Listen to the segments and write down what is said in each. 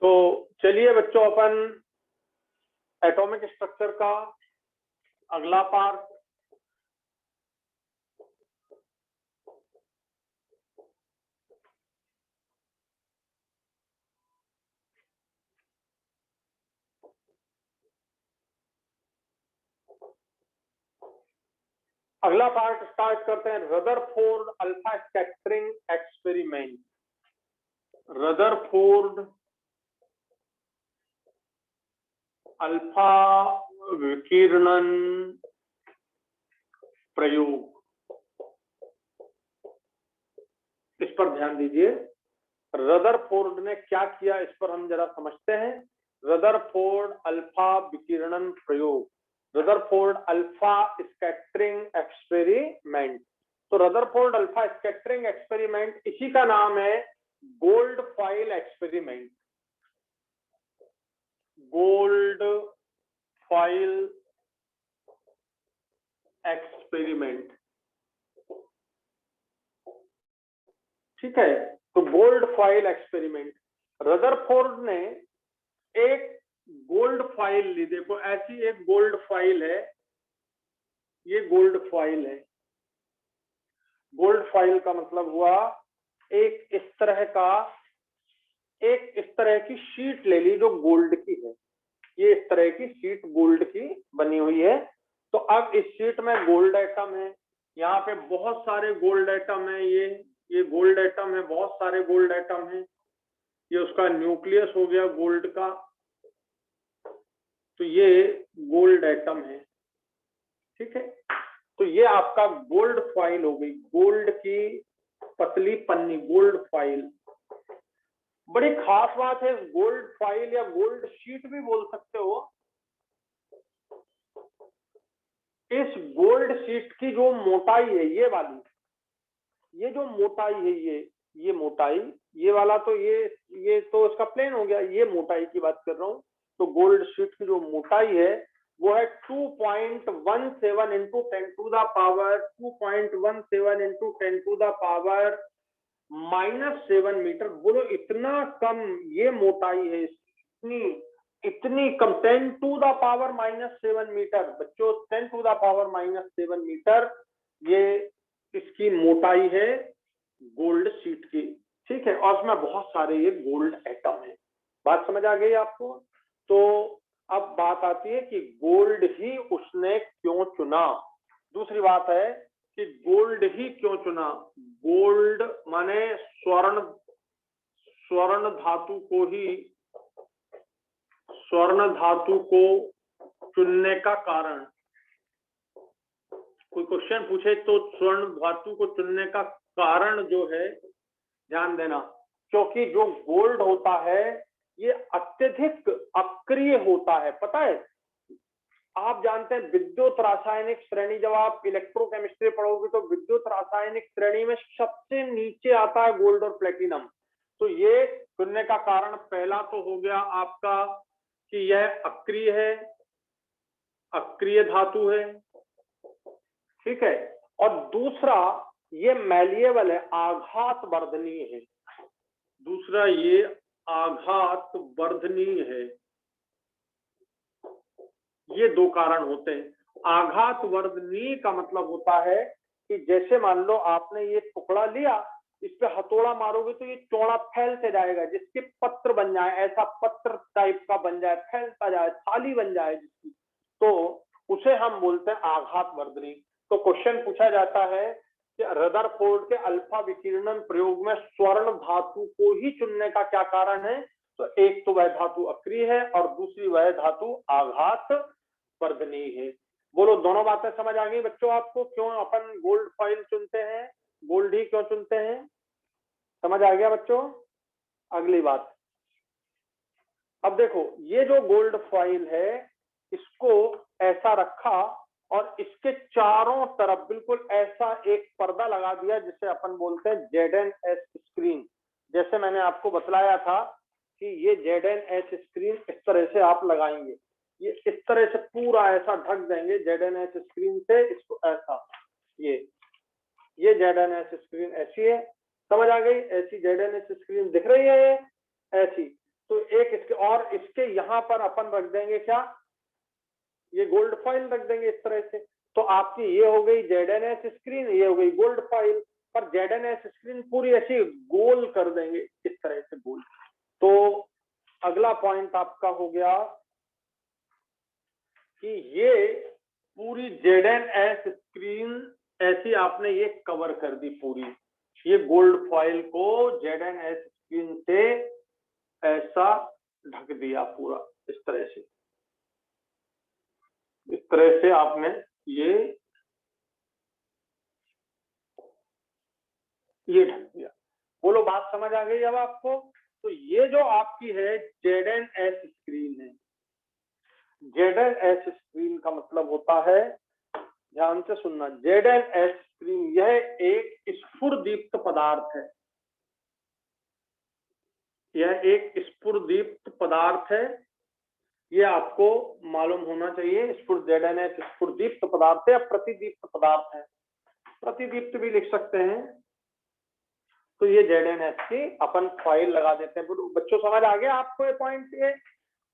तो चलिए बच्चों, अपन एटॉमिक स्ट्रक्चर का अगला पार्ट स्टार्ट करते हैं। Rutherford alpha scattering experiment. Rutherford alpha विकिरणन प्रयोग, इस पर ध्यान दीजिए। रदरफोर्ड ने क्या किया, इस पर हम जरा समझते हैं। रदरफोर्ड अल्फा विकिरणन प्रयोग, रदरफोर्ड अल्फा स्कैटरिंग एक्सपेरिमेंट। तो रदरफोर्ड अल्फा स्कैटरिंग एक्सपेरिमेंट, इसी का नाम है gold foil experiment. Gold foil experiment, ठीक है। तो गोल्ड फॉइल एक्सपेरिमेंट, रदरफोर्ड ने एक गोल्ड फाइल ली। देखो ऐसी एक गोल्ड फाइल है, ये गोल्ड फाइल है। गोल्ड फाइल का मतलब हुआ एक इस तरह की शीट ले ली जो गोल्ड की है। ये इस तरह की शीट गोल्ड की बनी हुई है। तो अब इस शीट में गोल्ड एटम है, यहाँ पे बहुत सारे गोल्ड एटम है। ये गोल्ड एटम है, बहुत सारे गोल्ड एटम है। ये उसका न्यूक्लियस हो गया गोल्ड का। तो ये गोल्ड एटम है, ठीक है। तो ये आपका गोल्ड फाइल हो गई, गोल्ड की पतली पन्नी, गोल्ड फाइल। बड़ी खास बात है इस गोल्ड फाइल या गोल्ड शीट भी बोल सकते हो। इस गोल्ड शीट की जो मोटाई है, ये वाली, ये जो मोटाई है, ये मोटाई, ये वाला तो ये तो इसका प्लेन हो गया। ये मोटाई की बात कर रहा हूं। तो गोल्ड शीट की जो मोटाई है वो है 2.17 into 10 to the power 2.17 into 10 to the power -7 metre. बोलो इतना कम ये मोटाई है, इतनी कम, 10 टू द पावर -7 मीटर। बच्चों 10 टू द पावर -7 मीटर ये इसकी मोटाई है गोल्ड शीट की, ठीक है। और उसमें बहुत सारे ये गोल्ड एटम है। बात समझ आ गई आपको? तो अब बात आती है कि गोल्ड ही उसने क्यों चुना। दूसरी बात है कि गोल्ड ही क्यों चुना। गोल्ड माने स्वर्ण धातु को ही, स्वर्ण धातु को चुनने का कारण। कोई क्वेश्चन पूछे तो स्वर्ण धातु को चुनने का कारण जो है, ध्यान देना, क्योंकि जो गोल्ड होता है ये अत्यधिक अक्रिय होता है। पता है, आप जानते हैं विद्युत रासायनिक श्रेणी, जब आप इलेक्ट्रोकेमिस्ट्री पढ़ोगे तो विद्युत रासायनिक श्रेणी में सबसे नीचे आता है गोल्ड और प्लेटिनम। तो ये चुनने का कारण पहला तो हो गया आपका कि यह अक्रिय है, अक्रिय धातु है, ठीक है। और दूसरा ये मैलिएबल है, आघात वर्धनीय है। दूसरा ये आघात वर्धनीय है। ये दो कारण होते हैं। आघात वर्धनीय का मतलब होता है कि जैसे मान लो आपने ये टुकड़ा लिया, इस पे हथौड़ा मारोगे तो ये चौड़ा फैलते जाएगा, जिसके पत्र बन जाए, ऐसा पत्र टाइप का बन जाए, फैलता जाए, थाली बन जाए जिसकी, तो उसे हम बोलते हैं आघात वर्धनीय। तो क्वेश्चन पूछा जाता है कि रदरफोर्ड के अल्फा विकिरणन प्रयोग में स्वर्ण धातु को ही चुनने का क्या कारण है। तो एक तो वह धातु अक्रिय है और दूसरी वह धातु आघात वर्धनीय है। बोलो दोनों बातें समझ आ गई बच्चों आपको? क्यों अपन गोल्ड फॉइल चुनते हैं, गोल्ड ही क्यों चुनते हैं, समझ आ गया बच्चों? अगली बात, अब देखो ये जो गोल्ड फॉइल है इसको ऐसा रखा और इसके चारों तरफ बिल्कुल ऐसा एक पर्दा लगा दिया जिसे अपन बोलते हैं ZNS स्क्रीन। जैसे मैंने आपको बतलाया था कि ये ZNS स्क्रीन इस तरह से आप लगाएंगे, ये इस तरह से पूरा ऐसा ढक देंगे ZNS स्क्रीन से इसको, ऐसा ये ZNS स्क्रीन ऐसी है, समझ आ गई? ऐसी ZNS स्क्रीन दिख रही है ऐसी। तो एक इसके, और इसके यहाँ पर अपन रख देंगे क्या, ये गोल्ड फॉइल रख देंगे इस तरह से। तो आपकी ये हो गई ZNS स्क्रीन, ये हो गई गोल्ड फॉइल। पर ZNS स्क्रीन पूरी ऐसी गोल कर देंगे इस तरह से गोल। तो अगला पॉइंट आपका हो गया कि ये पूरी ZNS स्क्रीन ऐसी आपने ये कवर कर दी पूरी, ये गोल्ड फॉइल को ZNS स्क्रीन से ऐसा ढक दिया पूरा इस तरह से, इस तरह से आपने ये ढक दिया। बोलो बात समझ आ गई अब आपको? तो ये जो आपकी है ZNS स्क्रीन है। ZNS स्क्रीन का मतलब होता है, ध्यान से सुनना, ZNS स्क्रीन यह एक स्फुरदीप्त पदार्थ है, यह एक स्फुरदीप्त पदार्थ है, ये आपको मालूम होना चाहिए। ZNS स्फुरदीप्त पदार्थ है या प्रतिदीप्त पदार्थ है, प्रतिदीप्त भी लिख सकते हैं। तो ये ZNS की अपन फाइल लगा देते हैं। बच्चों समझ आ गया आपको ये पॉइंट? ये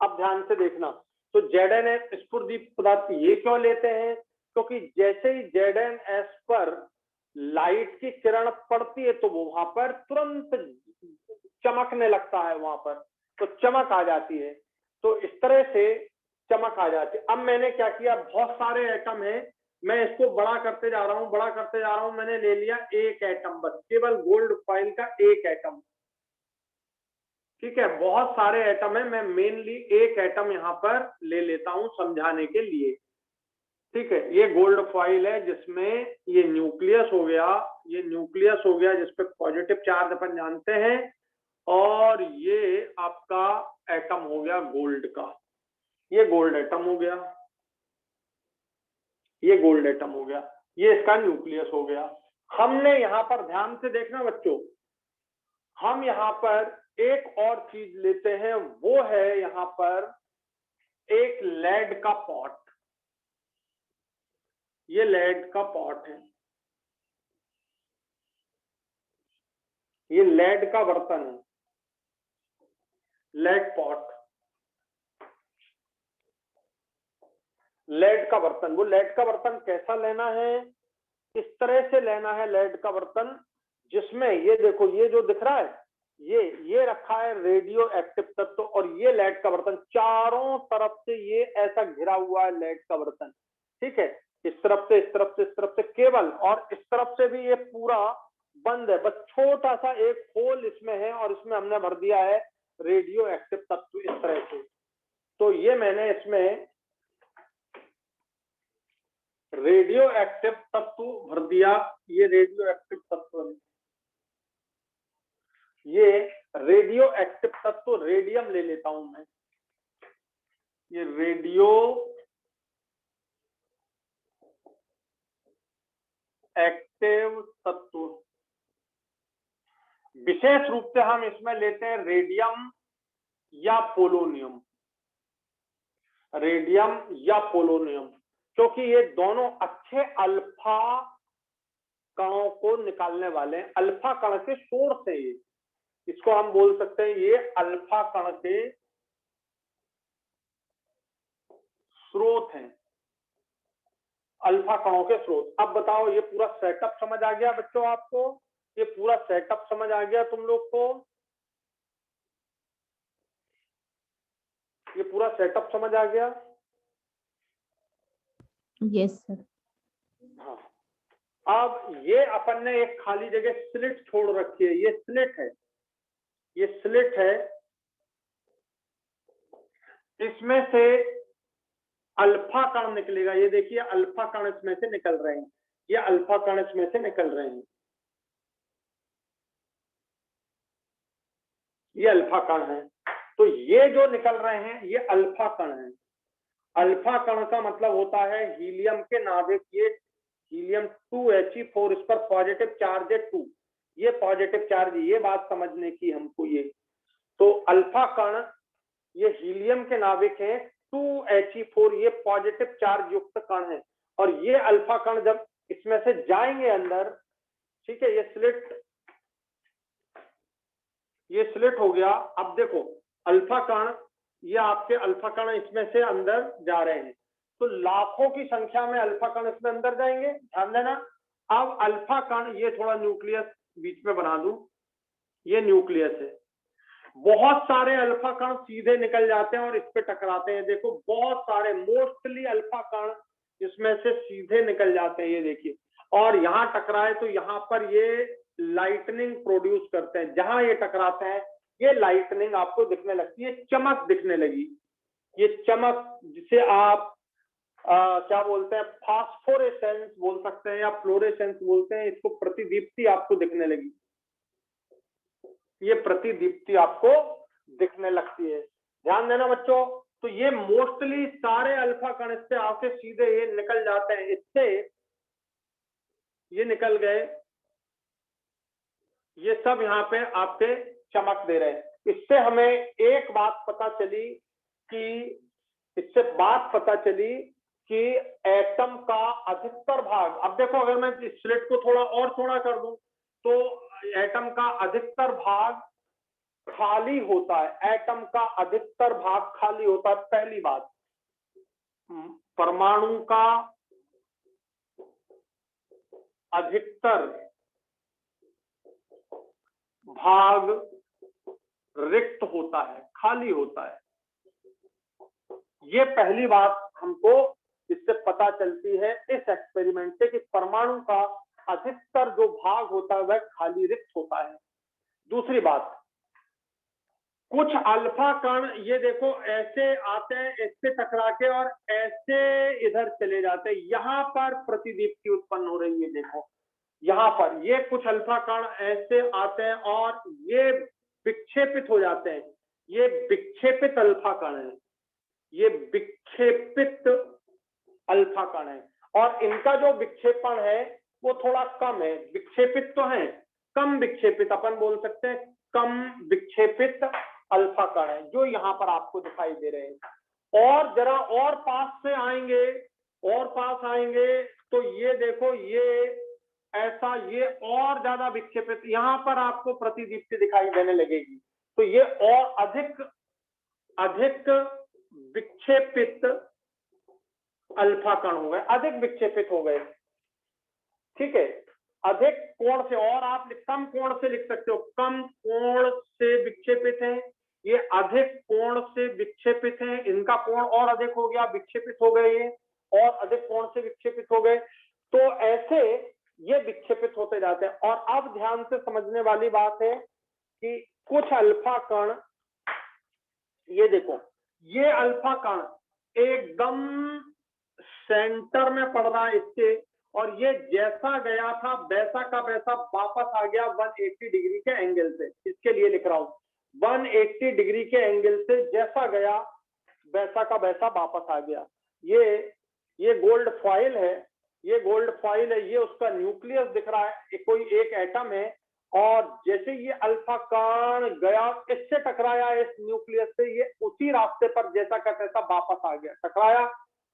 अब ध्यान से देखना। तो ZNS स्फुरदीप्त पदार्थ ये क्यों लेते हैं? क्योंकि जैसे ही ZNS पर लाइट की किरण पड़ती है तो वो वहां पर तुरंत चमकने लगता है, वहां पर तो चमक आ जाती है। तो इस तरह से चमक आ जाती है। अब मैंने क्या किया, बहुत सारे एटम है, मैं इसको बड़ा करते जा रहा हूं, बड़ा करते जा रहा हूं। मैंने ले लिया एक एटम, बस केवल गोल्ड फॉइल का एक एटम, ठीक है। बहुत सारे एटम है, मैं मेनली एक एटम यहां पर ले लेता हूं समझाने के लिए, ठीक है। ये गोल्ड फॉइल है जिसमें ये न्यूक्लियस हो गया, ये न्यूक्लियस हो गया जिसपे पॉजिटिव चार्ज अपन जानते हैं, और ये आपका एटम हो गया गोल्ड का, ये गोल्ड एटम हो गया, ये गोल्ड एटम हो गया, ये इसका न्यूक्लियस हो गया। हमने यहां पर ध्यान से देखना बच्चों, हम यहां पर एक और चीज लेते हैं, वो है यहां पर एक लेड का पॉट, ये लेड का पॉट है, ये लेड का बर्तन है, लेड पॉट, लेड का बर्तन। वो लेड का बर्तन कैसा लेना है? इस तरह से लेना है लेड का बर्तन, जिसमें ये देखो, ये जो दिख रहा है, ये रखा है रेडियो एक्टिव तत्व, और ये लेड का बर्तन चारों तरफ से ये ऐसा घिरा हुआ है लेड का बर्तन, ठीक है। इस तरफ से, इस तरफ से, इस तरफ से केवल, और इस तरफ से भी ये पूरा बंद है, बस छोटा सा एक होल इसमें है, और इसमें हमने भर दिया है रेडियो एक्टिव तत्व इस तरह से। तो ये मैंने इसमें रेडियो एक्टिव तत्व भर दिया, ये रेडियो एक्टिव तत्व है, ये रेडियो एक्टिव तत्व रेडियम ले लेता हूं मैं, ये रेडियो एक्टिव तत्व, विशेष रूप से हम इसमें लेते हैं रेडियम या पोलोनियम, रेडियम या पोलोनियम, क्योंकि ये दोनों अच्छे अल्फा कणों को निकालने वाले हैं, अल्फा कण के सोर्स है ये, इसको हम बोल सकते हैं ये अल्फा कण के स्रोत हैं, अल्फा कणों के स्रोत। अब बताओ, ये पूरा सेटअप समझ आ गया बच्चों आपको? ये पूरा सेटअप समझ आ गया तुम लोग को? ये पूरा सेटअप समझ आ गया? Yes sir. हाँ। अब ये अपन ने एक खाली जगह स्लिट छोड़ रखी है, ये स्लिट है, ये स्लिट है, इसमें से अल्फा कण निकलेगा। ये देखिए अल्फा कण इसमें से निकल रहे हैं, ये अल्फा कण इसमें से निकल रहे हैं, ये अल्फा कण है। तो ये जो निकल रहे हैं ये अल्फा कण है। अल्फा कण का मतलब होता है हीलियम के नाभिक, ये हीलियम 2He4, इस पर पॉजिटिव चार्ज है 2, ये पॉजिटिव चार्ज, ये बात समझने की हमको ये। तो अल्फा कण ये हीलियम के नाभिक है, 2He4 ये पॉजिटिव चार्ज युक्त कण है, और ये अल्फा कण जब इसमें से जाएंगे अंदर, ठीक है, ये स्लिट हो गया। अब देखो अल्फा कण, ये आपके अल्फा कण इसमें से अंदर जा रहे हैं, तो लाखों की संख्या में अल्फा कण इसमें अंदर जाएंगे, ध्यान देना। अब अल्फा कण, ये थोड़ा न्यूक्लियस बीच में बना दूं, ये न्यूक्लियस है, बहुत सारे अल्फा कण सीधे निकल जाते हैं और इस पे टकराते हैं। देखो बहुत सारे, मोस्टली अल्फा कण इसमें से सीधे निकल जाते हैं, ये देखिए, और यहाँ टकराए तो यहाँ पर ये लाइटनिंग प्रोड्यूस करते हैं। जहां ये टकराते हैं ये लाइटनिंग आपको दिखने लगती है, चमक दिखने लगी, ये चमक जिसे आप क्या बोलते हैं, फास्फोरेसेंस बोल सकते हैं या फ्लोरेसेंस बोलते हैं, इसको प्रतिदीप्ति आपको दिखने लगी, ये प्रतिदीप्ति आपको दिखने लगती है। ध्यान देना बच्चों, तो ये मोस्टली सारे अल्फा कण इससे आके सीधे ये निकल जाते हैं, इससे ये निकल गए, ये सब यहाँ पे आपके चमक दे रहे हैं। इससे हमें एक बात पता चली कि, इससे बात पता चली कि एटम का अधिकतर भाग, अब देखो अगर मैं स्लिट को थोड़ा और चौड़ा कर दूं तो एटम का अधिकतर भाग खाली होता है, एटम का अधिकतर भाग खाली होता है। पहली बात, परमाणु का अधिकतर भाग रिक्त होता है, खाली होता है, ये पहली बात हमको इससे पता चलती है इस एक्सपेरिमेंट से, कि परमाणु का अधिकतर जो भाग होता है वह खाली रिक्त होता है। दूसरी बात, कुछ अल्फा कण ये देखो ऐसे आते हैं, इससे टकरा के और ऐसे इधर चले जाते हैं, यहां पर प्रतिदीप्ति उत्पन्न हो रही है। देखो यहाँ पर ये कुछ अल्फा कण ऐसे आते हैं और ये विक्षेपित हो जाते हैं, ये विक्षेपित अल्फा कण है, ये विक्षेपित अल्फा कण है, और इनका जो विक्षेपण है वो थोड़ा कम है, विक्षेपित तो है, कम विक्षेपित अपन बोल सकते हैं, कम विक्षेपित अल्फा कण है जो यहाँ पर आपको दिखाई दे रहे हैं। और जरा और पास से आएंगे, और पास आएंगे तो ये देखो, ये ऐसा, ये और ज्यादा विक्षेपित, यहाँ पर आपको प्रतिदीप्ति दिखाई देने लगेगी, तो ये और अधिक अधिक विक्षेपित अल्फा कण हो गए, अधिक विक्षेपित हो गए, ठीक है, अधिक कोण से, और आप कम कोण से लिख सकते हो, कम कोण से विक्षेपित हैं, ये अधिक कोण से विक्षेपित हैं, इनका कोण और अधिक हो गया, विक्षेपित हो गए ये, और अधिक कोण से विक्षेपित हो गए, तो ऐसे ये विक्षेपित होते जाते हैं। और अब ध्यान से समझने वाली बात है कि कुछ अल्फा कण, ये देखो, ये अल्फा कण एकदम सेंटर में पड़ रहा है इसके, और ये जैसा गया था वैसा का वैसा वापस आ गया 180 डिग्री के एंगल से, इसके लिए लिख रहा हूं, 180 डिग्री के एंगल से जैसा गया वैसा का वैसा वापस आ गया। ये गोल्ड फॉइल है, ये गोल्ड फॉइल है, ये उसका न्यूक्लियस दिख रहा है, कोई एक एटम है, और जैसे ये अल्फा कण गया, इससे टकराया इस न्यूक्लियस से, ये उसी रास्ते पर जैसा का तैसा वापस आ गया, टकराया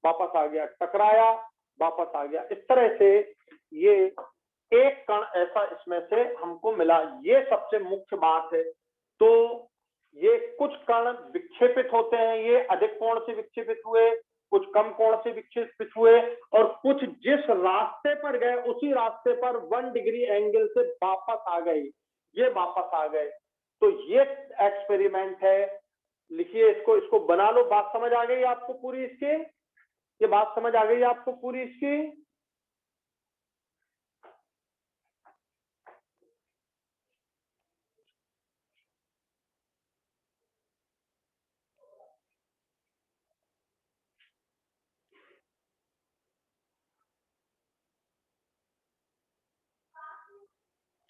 वापस आ गया, टकराया वापस आ गया, इस तरह से ये एक कण ऐसा इसमें से हमको मिला। ये सबसे मुख्य बात है। तो ये कुछ कण विक्षेपित होते हैं, ये अधिक कोण से विक्षेपित हुए, कुछ कम कोण से विक्षेपित हुए, और कुछ जिस रास्ते पर गए उसी रास्ते पर 1 डिग्री एंगल से वापस आ गए, ये वापस आ गए। तो ये एक्सपेरिमेंट है, लिखिए इसको बना लो। बात समझ आ गई आपको पूरी इसकी? ये बात समझ आ गई आपको पूरी इसकी?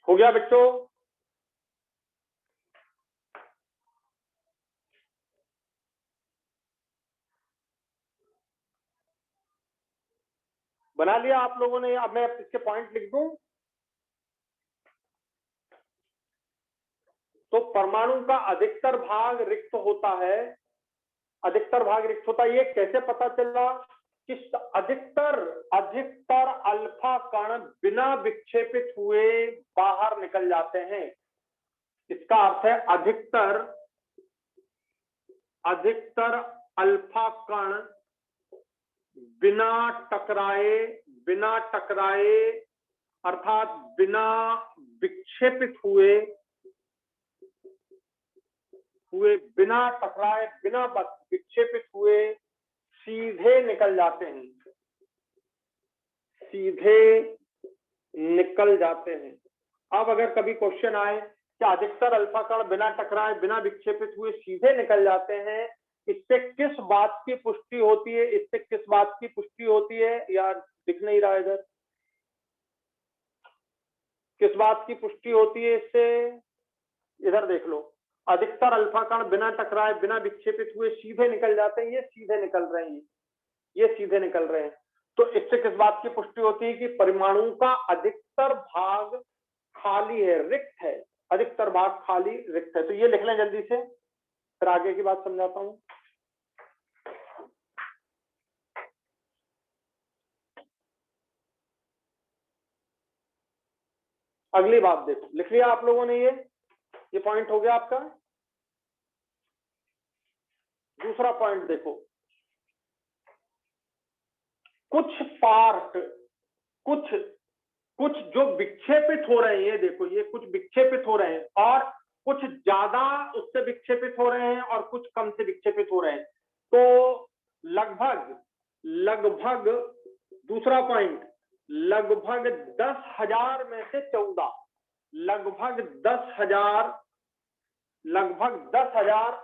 हो गया बच्चों? बना लिया आप लोगों ने? अब मैं इसके पॉइंट लिख दूं। तो परमाणु का अधिकतर भाग रिक्त होता है, अधिकतर भाग रिक्त होता है। ये कैसे पता चला कि अधिकतर अल्फा कण बिना विक्षेपित हुए बाहर निकल जाते हैं? इसका अर्थ है अधिकतर अधिकतर अल्फा कण बिना टकराए अर्थात बिना विक्षेपित हुए बिना टकराए बिना विक्षेपित हुए सीधे निकल जाते हैं। अब अगर कभी क्वेश्चन आए कि अधिकतर अल्फा कण बिना टकराए बिना विक्षेपित हुए सीधे निकल जाते हैं, इससे किस बात की पुष्टि होती है? यार दिख नहीं रहा इधर, किस बात की पुष्टि होती है इससे? इधर देख लो, अधिकतर अल्फा कण बिना टकराए बिना विक्षेपित हुए सीधे निकल जाते हैं। ये सीधे निकल रहे हैं। तो इससे किस बात की पुष्टि होती है कि परमाणु का अधिकतर भाग खाली है, रिक्त है। अधिकतर भाग खाली रिक्त है। तो ये लिख लें जल्दी से, फिर आगे की बात समझाता हूं। अगली बात देखो, लिख लिया आप लोगों ने? ये पॉइंट हो गया आपका। दूसरा पॉइंट देखो, कुछ जो विक्षेपित हो रहे हैं, देखो ये कुछ विक्षेपित हो रहे हैं और कुछ ज्यादा उससे विक्षेपित हो रहे हैं और कुछ कम से विक्षेपित हो रहे हैं। तो लगभग दूसरा पॉइंट, लगभग 10,000 में से 14, लगभग 10,000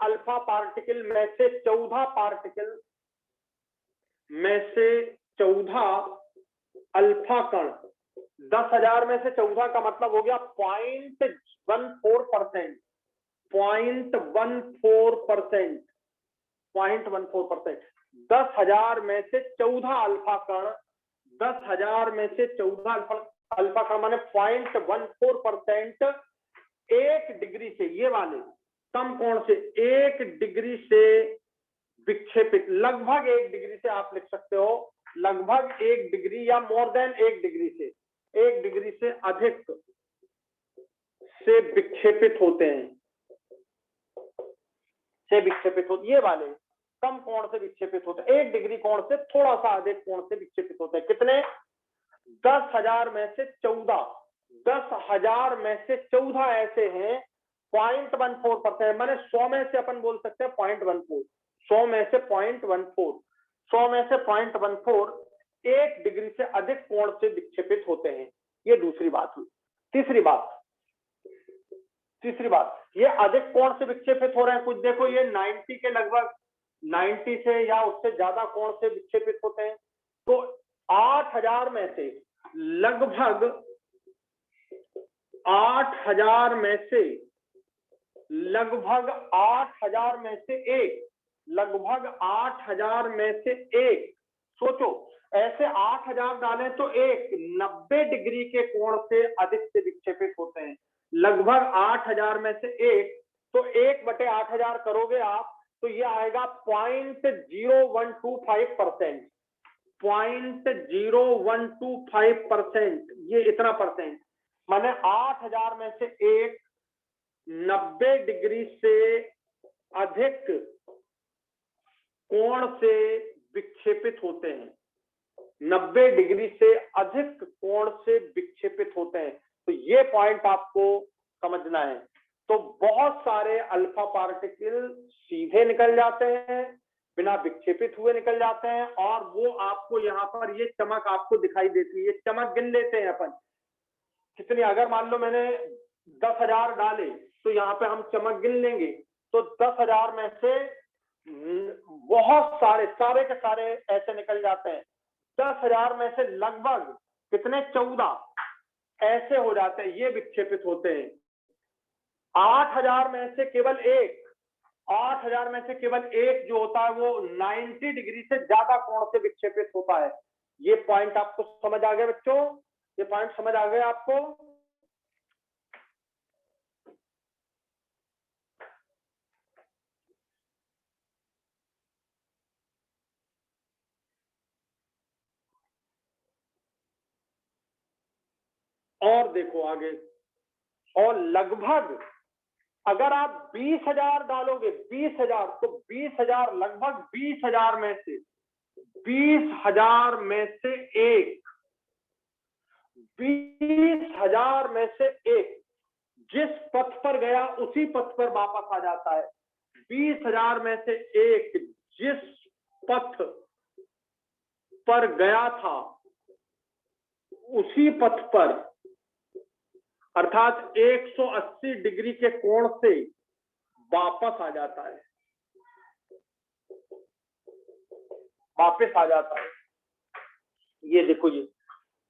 अल्फा पार्टिकल में से 14 पार्टिकल में से 14 अल्फा कण, 10,000 में से 14 का मतलब हो गया 0.14%। 10,000 में से 14 अल्फा कण, 10,000 में से 14 अल्फा कण माने 0.14%। 1 डिग्री से, ये वाले कम कोण से 1 डिग्री से विक्षेपित, लगभग 1 डिग्री से आप लिख सकते हो, लगभग 1 डिग्री या मोर देन 1 डिग्री से, 1 डिग्री से अधिक से विक्षेपित होते हैं। ये वाले कम कोण से विक्षेपित होते हैं, 1 डिग्री कोण से थोड़ा सा अधिक कोण से विक्षेपित होते हैं। कितने? 10,000 में से 14, 10,000 में से 14 ऐसे हैं 0.14%, माने 100 में से अपन बोल सकते हैं 0.14, 100 में से 0.14, 100 में से 0.14 1 डिग्री से अधिक कोण से विक्षेपित होते हैं। ये दूसरी बात हुई। तीसरी बात, ये अधिक कोण से विक्षेपित हो रहे हैं। कुछ देखो, ये 90 के लगभग, 90 से या उससे ज्यादा कोण से विक्षेपित होते हैं। तो 8,000 में से लगभग 8,000 में से लगभग 8,000 में से एक, लगभग 8,000 में से एक, सोचो ऐसे 8,000 डालें तो एक 90 डिग्री के कोण से अधिक से विक्षेपित होते हैं। लगभग 8,000 में से एक, तो 1/8,000 करोगे आप तो ये आएगा 0.0125%, 0.0125%, ये इतना परसेंट, माने 8,000 में से एक 90 डिग्री से अधिक कोण से विक्षेपित होते हैं। 90 डिग्री से अधिक कोण से विक्षेपित होते हैं। तो ये पॉइंट आपको समझना है। तो बहुत सारे अल्फा पार्टिकल सीधे निकल जाते हैं, बिना विक्षेपित हुए निकल जाते हैं, और वो आपको यहाँ पर ये चमक आपको दिखाई देती है। ये चमक गिन लेते हैं अपन कितनी, अगर मान लो मैंने 10,000 डाले तो यहाँ पे हम चमक गिन लेंगे। तो 10,000 में से बहुत सारे के सारे ऐसे निकल जाते हैं। 10,000 में से लगभग कितने, 14 ऐसे हो जाते हैं, ये विक्षेपित होते हैं। 8,000 में से केवल एक, 8,000 में से केवल एक जो होता है वो 90 डिग्री से ज्यादा कोण से विक्षेपित होता है। ये पॉइंट आपको समझ आ गया बच्चों? ये पॉइंट समझ आ गया आपको? और देखो आगे, और लगभग अगर आप 20,000 डालोगे, 20,000, तो 20,000 लगभग 20,000 में से 20,000 में से एक 20,000 में से एक जिस पथ पर गया उसी पथ पर वापस आ जाता है। 20,000 में से एक जिस पथ पर गया था उसी पथ पर, अर्थात 180 डिग्री के कोण से वापस आ जाता है, वापस आ जाता है। ये देखो, ये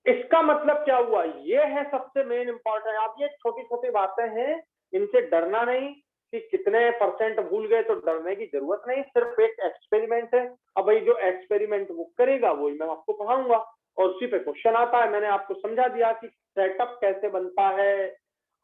इसका मतलब क्या हुआ, ये है सबसे मेन इंपॉर्टेंट। आप ये छोटी छोटी बातें हैं, इनसे डरना नहीं कि कितने परसेंट भूल गए, तो डरने की जरूरत नहीं, सिर्फ एक एक्सपेरिमेंट है। अब भाई जो एक्सपेरिमेंट वो करेगा वही मैं आपको पढ़ाऊंगा और उसी पे क्वेश्चन आता है। मैंने आपको समझा दिया कि सेटअप कैसे बनता है,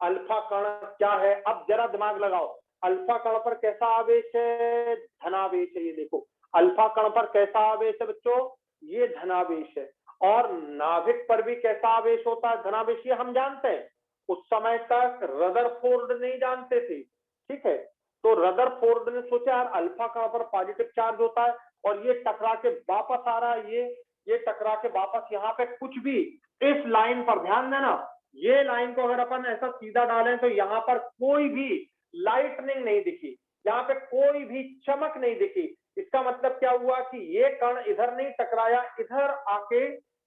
अल्फा कण क्या है। अब जरा दिमाग लगाओ, अल्फा कण पर कैसा आवेश है, धनावेश है। ये देखो, अल्फा कण पर कैसा आवेश है बच्चों, ये धनावेश है। और नाभिक पर भी कैसा आवेश होता है, धनावेश, ये हम जानते हैं। उस समय तक रदरफोर्ड नहीं जानते थे, ठीक है। तो रदरफोर्ड ने सोचा यार अल्फा कण पर पॉजिटिव चार्ज होता है और ये टकरा के वापस आ रहा है, ये टकरा के वापस यहाँ पे कुछ भी, इस लाइन पर ध्यान देना, ये लाइन को अगर अपन ऐसा सीधा डालें तो यहाँ पर कोई भी लाइटनिंग नहीं दिखी, यहाँ पे कोई भी चमक नहीं दिखी। इसका मतलब क्या हुआ कि ये कण इधर नहीं टकराया, इधर आके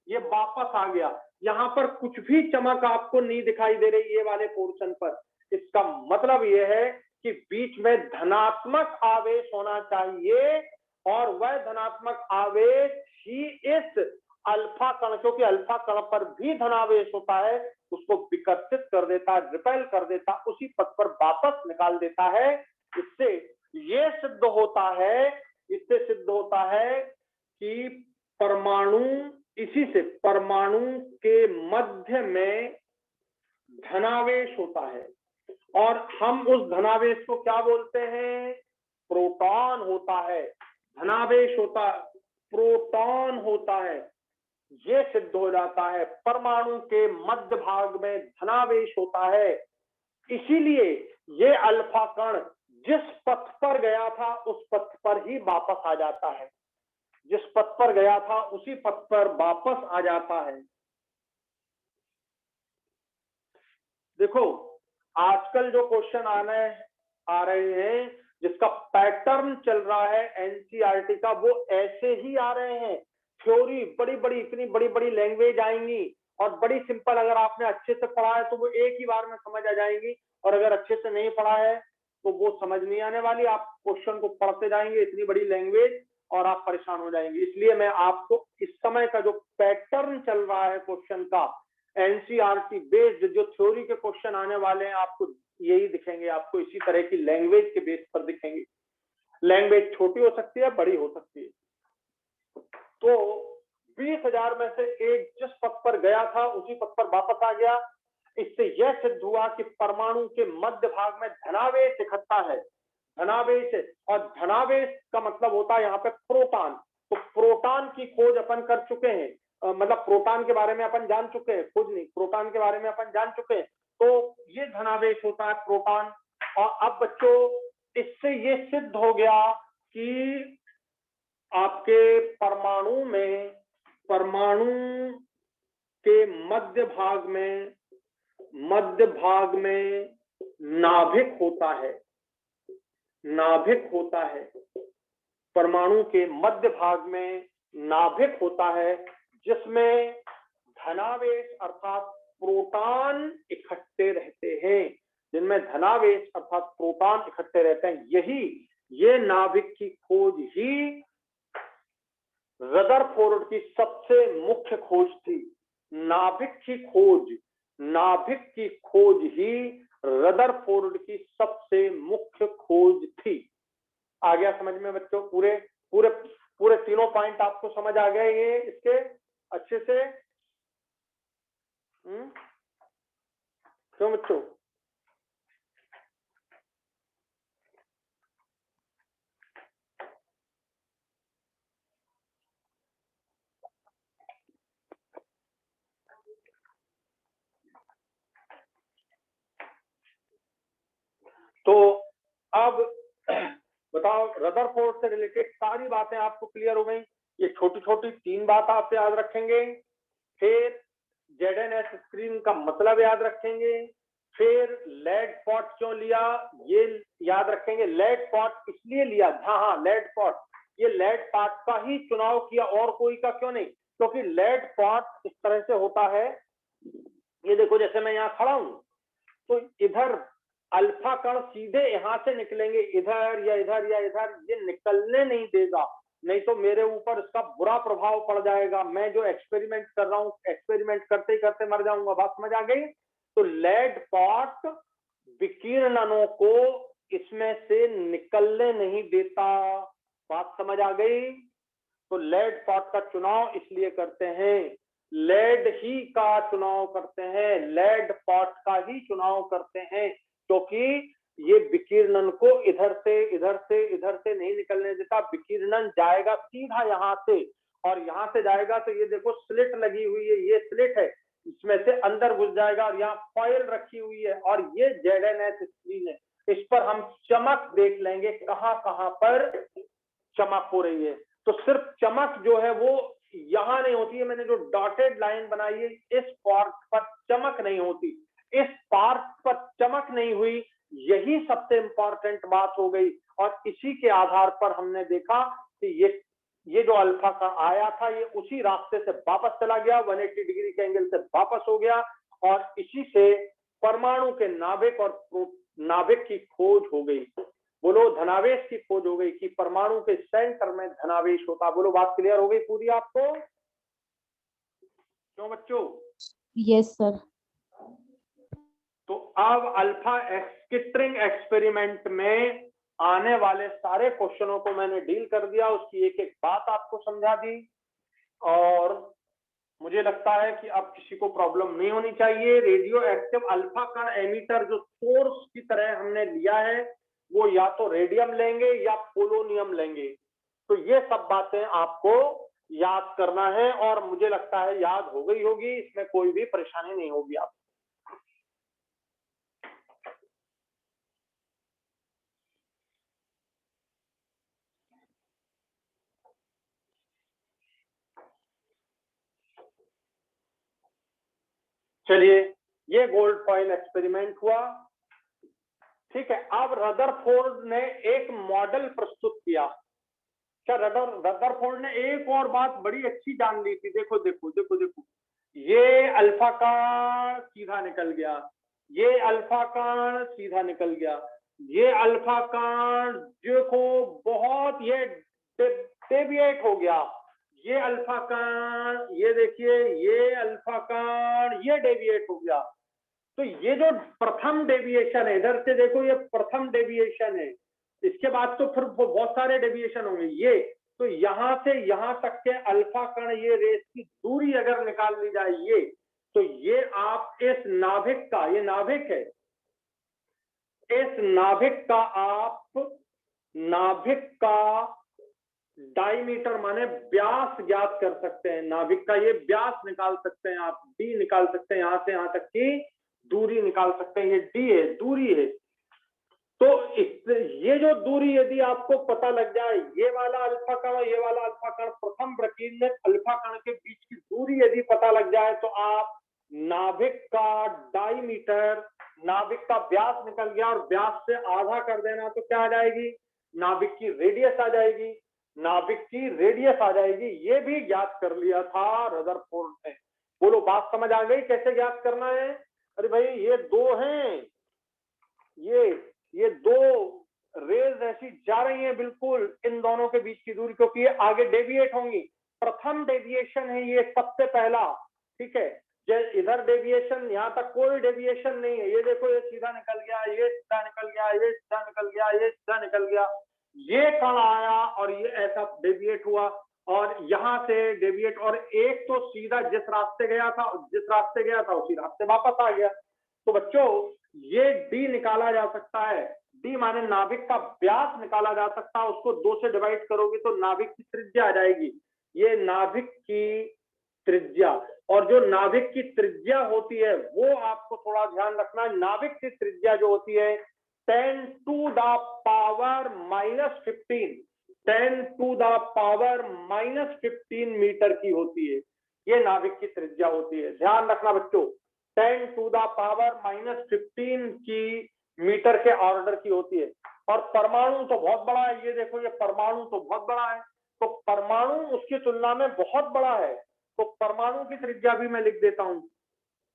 ये वापस आ गया। यहाँ पर कुछ भी चमक आपको नहीं दिखाई दे रही ये वाले पोर्शन पर। इसका मतलब ये है कि बीच में धनात्मक आवेश होना चाहिए और वह धनात्मक आवेश ही इस अल्फा कण, क्योंकि अल्फा कण पर भी धनावेश होता है, उसको विकर्षित कर देता है, रिपेल कर देता, उसी पथ पर वापस निकाल देता है। इससे ये सिद्ध होता है, इससे सिद्ध होता है कि परमाणु, इसी से परमाणु के मध्य में धनावेश होता है और हम उस धनावेश को क्या बोलते हैं, प्रोटॉन होता है। धनावेश होता, प्रोटॉन होता है, ये सिद्ध हो जाता है। परमाणु के मध्य भाग में धनावेश होता है, इसीलिए ये अल्फा कण जिस पथ पर गया था उस पथ पर ही वापस आ जाता है, जिस पथ पर गया था उसी पथ पर वापस आ जाता है। देखो, आजकल जो क्वेश्चन आ रहे हैं, जिसका पैटर्न चल रहा है एनसीईआरटी का, वो ऐसे ही आ रहे हैं। थ्योरी बड़ी बड़ी, इतनी बड़ी बड़ी लैंग्वेज आएंगी और बड़ी सिंपल, अगर आपने अच्छे से पढ़ा है तो वो एक ही बार में समझ आ जाएंगी, और अगर अच्छे से नहीं पढ़ा है तो वो समझ नहीं आने वाली। आप क्वेश्चन को पढ़ते जाएंगे, इतनी बड़ी लैंग्वेज, और आप परेशान हो जाएंगे। इसलिए मैं आपको इस समय का जो पैटर्न चल रहा है क्वेश्चन का, एनसीईआरटी बेस्ड जो थ्योरी के क्वेश्चन आने वाले हैं, आपको यही दिखेंगे, आपको इसी तरह की लैंग्वेज के बेस पर दिखेंगे। लैंग्वेज छोटी हो सकती है, बड़ी हो सकती है। तो 20,000 में से एक जिस पथ पर गया था उसी पथ पर वापस आ गया। इससे यह सिद्ध हुआ कि परमाणु के मध्य भाग में धनावेश इकट्ठा है, धनावेश है, और धनावेश का मतलब होता है यहाँ पे प्रोटॉन। तो प्रोटॉन की खोज अपन कर चुके हैं, मतलब प्रोटॉन के बारे में अपन जान चुके हैं, खोज नहीं, प्रोटॉन के बारे में अपन जान चुके हैं। तो ये धनावेश होता है प्रोटॉन। और अब बच्चों, इससे ये सिद्ध हो गया कि आपके परमाणु में, परमाणु के मध्य भाग में नाभिक होता है, नाभिक होता है। परमाणु के मध्य भाग में नाभिक होता है जिसमें धनावेश अर्थात प्रोटॉन इकट्ठे रहते हैं, जिनमें धनावेश अर्थात प्रोटॉन इकट्ठे रहते हैं। यही, ये नाभिक की खोज ही रदरफोर्ड की सबसे मुख्य खोज थी। नाभिक की खोज, नाभिक की खोज ही रदरफोर्ड की सबसे मुख्य खोज थी। आ गया समझ में बच्चों? पूरे पूरे पूरे तीनों पॉइंट आपको समझ आ गए ये इसके अच्छे से? क्यों बच्चों? तो अब बताओ, रदरफोर्ड से रिलेटेड सारी बातें आपको क्लियर हो गई। ये छोटी छोटी 3 बात आप याद रखेंगे। फिर ZNS स्क्रीन का मतलब याद रखेंगे। फिर लेड पॉट क्यों लिया ये याद रखेंगे। लेड पॉट इसलिए लिया, हाँ लेड पॉट, ये लेड पॉट का ही चुनाव किया और कोई का क्यों नहीं, क्योंकि लेड पॉट इस तरह से होता है, ये देखो जैसे मैं यहाँ खड़ा हूं तो इधर अल्फा कण सीधे यहां से निकलेंगे, इधर या इधर या इधर, ये निकलने नहीं देगा, नहीं तो मेरे ऊपर इसका बुरा प्रभाव पड़ जाएगा। मैं जो एक्सपेरिमेंट कर रहा हूँ, एक्सपेरिमेंट करते ही करते मर जाऊंगा। बात समझ आ गई। तो लेड पॉट विकिरणों को इसमें से निकलने नहीं देता। बात समझ आ गई। तो लेड पॉट का चुनाव इसलिए करते हैं, लेड ही का चुनाव करते हैं, लेड पॉट का ही चुनाव करते हैं, क्योंकि ये विकिरणन को इधर से इधर से इधर से नहीं निकलने देता। विकिरणन जाएगा सीधा यहां से, और यहां से जाएगा तो ये देखो स्लिट लगी हुई है, ये स्लिट है, इसमें से अंदर घुस जाएगा, और यहाँ फॉयल रखी हुई है, और ये ZNS स्क्रीन है। इस पर हम चमक देख लेंगे, कहां कहां पर चमक हो रही है। तो सिर्फ चमक जो है वो यहां नहीं होती है, मैंने जो डॉटेड लाइन बनाई है इस पार्ट पर चमक नहीं होती, इस पार्ट पर चमक नहीं हुई, यही सबसे इंपॉर्टेंट बात हो गई। और इसी के आधार पर हमने देखा कि ये जो अल्फा का आया था ये उसी रास्ते से वापस चला गया, 180 डिग्री के एंगल से वापस हो गया, और इसी से परमाणु के नाभिक और नाभिक की खोज हो गई। बोलो धनावेश की खोज हो गई कि परमाणु के सेंटर में धनावेश होता। बोलो बात क्लियर हो गई पूरी आपको? क्यों बच्चों? Yes sir. तो अब अल्फा स्कैटरिंग एक्सपेरिमेंट में आने वाले सारे क्वेश्चनों को मैंने डील कर दिया, उसकी एक एक बात आपको समझा दी, और मुझे लगता है कि अब किसी को प्रॉब्लम नहीं होनी चाहिए। रेडियो एक्टिव अल्फा कण एमिटर जो सोर्स की तरह हमने लिया है वो या तो रेडियम लेंगे या पोलोनियम लेंगे। तो ये सब बातें आपको याद करना है, और मुझे लगता है याद हो गई होगी, इसमें कोई भी परेशानी नहीं होगी आपको। चलिए, ये गोल्ड फॉइल एक्सपेरिमेंट हुआ, ठीक है। अब रदरफोर्ड ने एक मॉडल प्रस्तुत किया। क्या रदरफोर्ड ने एक और बात बड़ी अच्छी जान ली थी। देखो देखो देखो देखो, ये अल्फा कण सीधा निकल गया, ये अल्फा कण सीधा निकल गया, ये अल्फा कण देखो बहुत ये डेविएट हो गया, ये अल्फा कण, ये देखिए ये अल्फा कण ये डेविएट हो गया। तो ये जो प्रथम डेविएशन है, इधर से देखो ये प्रथम डेविएशन है, इसके बाद तो फिर बहुत सारे डेविएशन होंगे। ये तो यहां से यहां तक के अल्फा कण ये रेस की दूरी अगर निकाल ली जाए ये, तो ये आप इस नाभिक का, ये नाभिक है, इस नाभिक का आप नाभिक का डायमीटर माने व्यास ज्ञात कर सकते हैं। नाभिक का ये व्यास निकाल सकते हैं आप, डी निकाल सकते हैं, यहां से यहां तक की दूरी निकाल सकते हैं, ये डी है, दूरी है। तो ये जो दूरी यदि आपको पता लग जाए, ये वाला अल्फा कण ये वाला अल्फा कण, प्रथम वृकीय में अल्फा कण के बीच की दूरी यदि पता लग जाए, तो आप नाभिक का डायमीटर, नाभिक का व्यास निकल गया, और व्यास से आधा कर देना तो क्या आ जाएगी, नाभिक की रेडियस आ जाएगी, नाभिक की रेडियस आ जाएगी। ये भी ज्ञात कर लिया था रदरफोर्ड ने। बोलो बात समझ आ गई कैसे ज्ञात करना है? अरे भाई ये दो हैं, ये दो रेज ऐसी जा रही हैं बिल्कुल, इन दोनों के बीच की दूरी, क्योंकि ये आगे डेविएट होंगी। प्रथम डेविएशन है ये, सबसे पहला, ठीक है। इधर डेविएशन, यहाँ तक कोई डेविएशन नहीं है, ये देखो ये सीधा निकल गया, ये सीधा निकल गया, ये सीधा निकल गया, ये सीधा निकल गया, ये कण आया और ये ऐसा डेविएट हुआ, और यहाँ से डेविएट, और एक तो सीधा जिस रास्ते गया था उसी रास्ते वापस आ गया। तो बच्चों ये डी निकाला जा सकता है, डी माने नाभिक का व्यास निकाला जा सकता है, उसको 2 से डिवाइड करोगे तो नाभिक की त्रिज्या आ जाएगी, ये नाभिक की त्रिज्या। और जो नाभिक की त्रिज्या होती है वो आपको थोड़ा ध्यान रखना है, नाभिक की त्रिज्या जो होती है 10 to the power -15, 10 to the power -15 metre की होती है। ये नाभिक की त्रिज्या होती है। ध्यान रखना बच्चों, 10 टू द पावर -15 की मीटर के ऑर्डर की होती है। और परमाणु तो बहुत बड़ा है, ये देखो, ये परमाणु तो बहुत बड़ा है, तो परमाणु उसकी तुलना में बहुत बड़ा है, तो परमाणु की त्रिज्या भी मैं लिख देता हूं।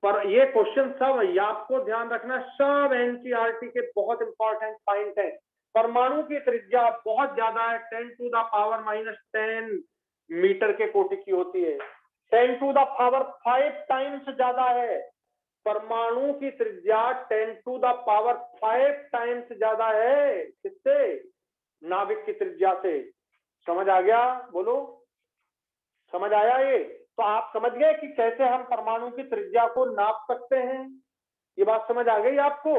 पर ये क्वेश्चन सब ये आपको ध्यान रखना, सब एनसीईआरटी के बहुत इंपॉर्टेंट पॉइंट है। परमाणु की त्रिज्या बहुत ज्यादा है, 10 टू द पावर -10 मीटर के कोटि की होती है। 10 टू द पावर 5 टाइम्स ज्यादा है। परमाणु की त्रिज्या 10 टू द पावर 5 टाइम्स ज्यादा है। किससे? नाभिक की त्रिज्या से। समझ आ गया? बोलो, समझ आया? ये तो आप समझ गए कि कैसे हम परमाणु की त्रिज्या को नाप सकते हैं। ये बात समझ आ गई आपको?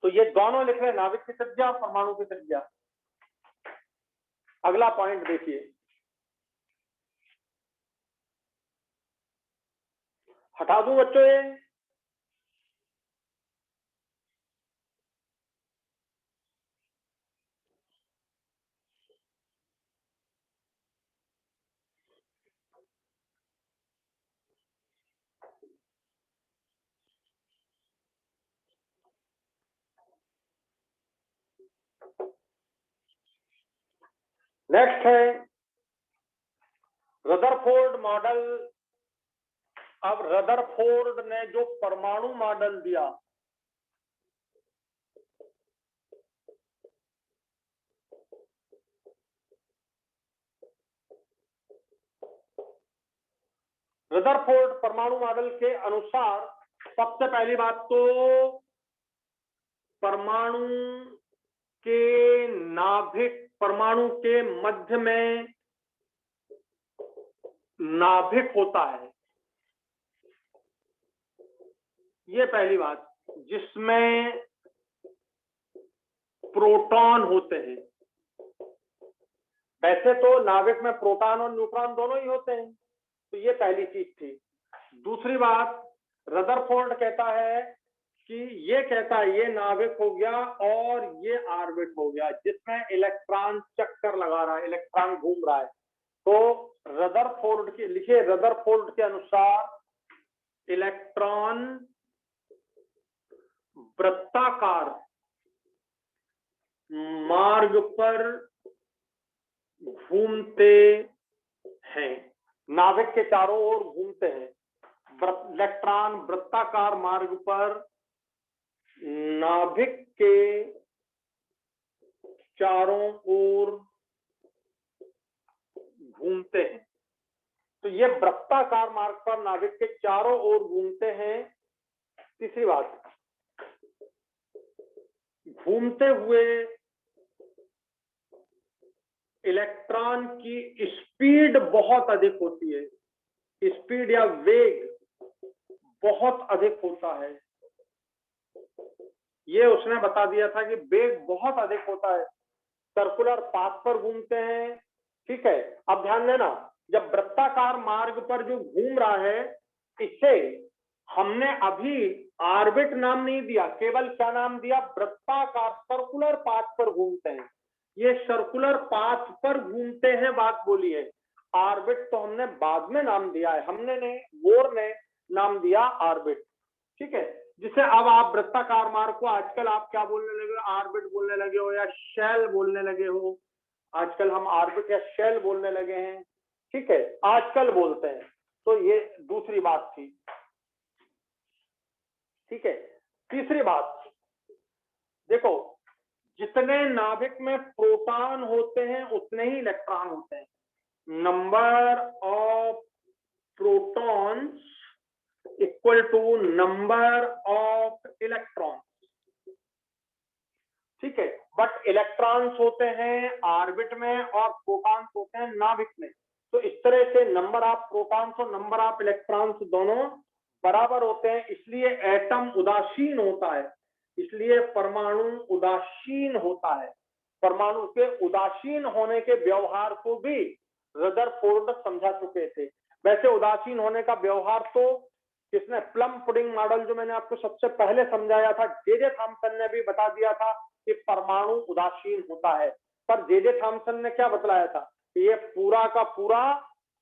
तो ये दोनों लिख रहे हैं, नाभिक की त्रिज्या और परमाणु की त्रिज्या। अगला पॉइंट देखिए, हटा दूं बच्चों ये? नेक्स्ट है रदरफोर्ड मॉडल। अब रदरफोर्ड ने जो परमाणु मॉडल दिया, रदरफोर्ड परमाणु मॉडल के अनुसार सबसे पहली बात तो परमाणु के नाभिक, परमाणु के मध्य में नाभिक होता है, ये पहली बात, जिसमें प्रोटॉन होते हैं। वैसे तो नाभिक में प्रोटॉन और न्यूट्रॉन दोनों ही होते हैं, तो ये पहली चीज थी। दूसरी बात, रदरफोर्ड कहता है कि ये कहता है ये नाभिक हो गया और ये ऑर्बिट हो गया, जिसमें इलेक्ट्रॉन चक्कर लगा रहा है, इलेक्ट्रॉन घूम रहा है। तो रदरफोर्ड के लिखे, रदरफोर्ड के अनुसार इलेक्ट्रॉन वृत्ताकार मार्ग पर घूमते हैं, नाभिक के चारों ओर घूमते हैं। इलेक्ट्रॉन वृत्ताकार मार्ग पर नाभिक के चारों ओर घूमते हैं। तो ये वृत्ताकार मार्ग पर नाभिक के चारों ओर घूमते हैं। तीसरी बात, घूमते हुए इलेक्ट्रॉन की स्पीड बहुत अधिक होती है, स्पीड या वेग बहुत अधिक होता है। ये उसने बता दिया था कि वेग बहुत अधिक होता है, सर्कुलर पाथ पर घूमते हैं। ठीक है, अब ध्यान देना, जब वृत्ताकार मार्ग पर जो घूम रहा है, इसे हमने अभी ऑर्बिट नाम नहीं दिया, केवल क्या नाम दिया? वृत्ताकार, सर्कुलर पाथ पर घूमते हैं। ये सर्कुलर पाथ पर घूमते हैं बात बोली है। ऑर्बिट तो हमने बाद में नाम दिया है, हमने नहीं, बोर ने नाम दिया ऑर्बिट। ठीक है, जिसे अब आप वृत्ताकार मार्ग को आजकल आप क्या बोलने लगे हो? ऑर्बिट बोलने लगे हो या शेल बोलने लगे हो। आजकल हम ऑर्बिट या शेल बोलने लगे हैं। ठीक है, आजकल बोलते हैं। तो ये दूसरी बात थी। ठीक है, तीसरी बात देखो, जितने नाभिक में प्रोटॉन होते हैं उतने ही इलेक्ट्रॉन होते हैं। Number of protons equal to number of electron. ठीक है, बट इलेक्ट्रॉन्स होते हैं ऑर्बिट में और प्रोटॉन्स होते हैं नाभिक में। तो इस तरह से नंबर ऑफ प्रोटॉन्स और नंबर ऑफ इलेक्ट्रॉन्स दोनों बराबर होते हैं, इसलिए एटम उदासीन होता है, इसलिए परमाणु उदासीन होता है। परमाणु के उदासीन होने के व्यवहार को भी रदरफोर्ड समझा चुके थे। वैसे उदासीन होने का व्यवहार तो किसने, प्लम पुडिंग मॉडल जो मैंने आपको सबसे पहले समझाया था, जे थॉमसन ने भी बता दिया था कि परमाणु उदासीन होता है। पर जे थॉमसन ने क्या बतलाया था कि ये पूरा का पूरा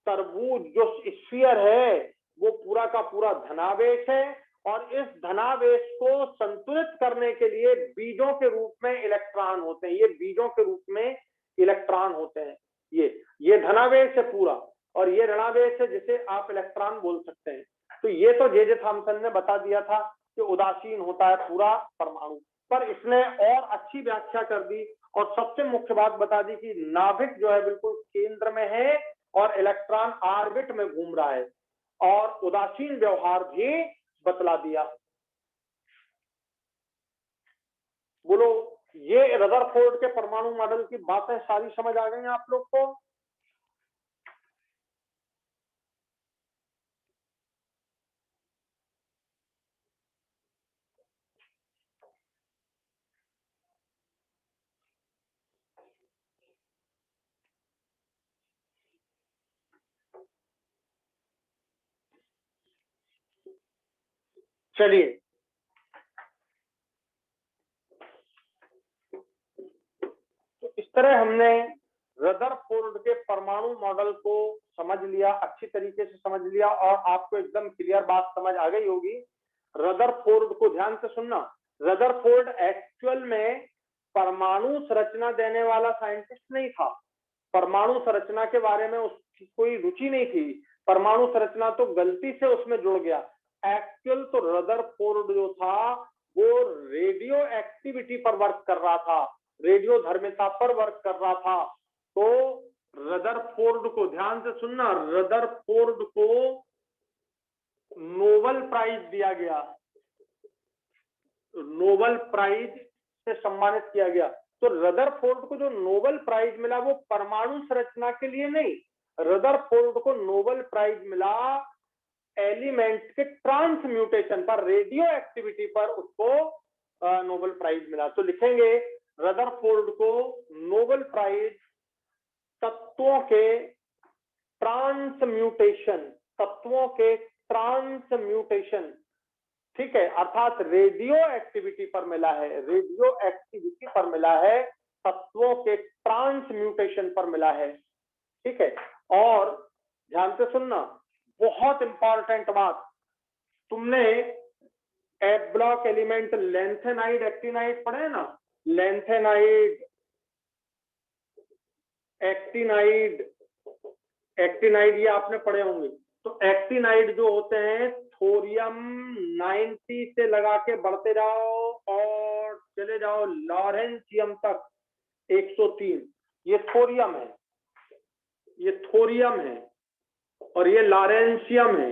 तरबूज जो स्फीयर है वो पूरा का पूरा धनावेश है, और इस धनावेश को संतुलित करने के लिए बीजों के रूप में इलेक्ट्रॉन होते हैं, ये बीजों के रूप में इलेक्ट्रॉन होते हैं। ये धनावेश है पूरा, और ये ऋणावेश है जिसे आप इलेक्ट्रॉन बोल सकते हैं। तो ये तो जे थॉमसन ने बता दिया था कि उदासीन होता है पूरा परमाणु, पर इसने और अच्छी व्याख्या कर दी और सबसे मुख्य बात बता दी कि नाभिक जो है बिल्कुल केंद्र में है और इलेक्ट्रॉन ऑर्बिट में घूम रहा है, और उदासीन व्यवहार भी बतला दिया। बोलो, ये रदरफोर्ड के परमाणु मॉडल की बातें सारी समझ आ गई आप लोग को? चलिए, तो इस तरह हमने रदरफोर्ड के परमाणु मॉडल को समझ लिया, अच्छी तरीके से समझ लिया, और आपको एकदम क्लियर बात समझ आ गई होगी। रदरफोर्ड को ध्यान से सुनना, रदरफोर्ड एक्चुअल में परमाणु संरचना देने वाला साइंटिस्ट नहीं था। परमाणु संरचना के बारे में उसकी कोई रुचि नहीं थी, परमाणु संरचना तो गलती से उसमें जुड़ गया। एक्चुअल तो रदरफोर्ड जो था वो रेडियो एक्टिविटी पर वर्क कर रहा था, रेडियो धर्मिता पर वर्क कर रहा था। तो रदरफोर्ड को ध्यान से सुनना, रदरफोर्ड को नोबेल प्राइज दिया गया, नोबेल प्राइज से सम्मानित किया गया। तो रदरफोर्ड को जो नोबेल प्राइज मिला वो परमाणु संरचना के लिए नहीं, रदरफोर्ड को नोबेल प्राइज मिला एलिमेंट के ट्रांसम्यूटेशन पर, रेडियो एक्टिविटी पर उसको नोबेल प्राइज मिला। तो लिखेंगे रदरफोर्ड को नोबेल प्राइज तत्वों के ट्रांसम्यूटेशन, तत्वों के ट्रांसम्यूटेशन, ठीक है, अर्थात रेडियो एक्टिविटी पर मिला है, रेडियो एक्टिविटी पर मिला है, तत्वों के ट्रांसम्यूटेशन पर मिला है, ठीक है। और ध्यान से सुनना, बहुत इंपॉर्टेंट बात, तुमने F block element lanthanide actinide पढ़े ना, लेंथेनाइड एक्टिनाइड, एक्टिनाइड ये आपने पढ़े होंगे। तो एक्टिनाइड जो होते हैं थोरियम 90 से लगा के बढ़ते जाओ और चले जाओ लॉरेंशियम तक 103, ये थोरियम है, ये थोरियम है, और ये लॉरेंशियम है,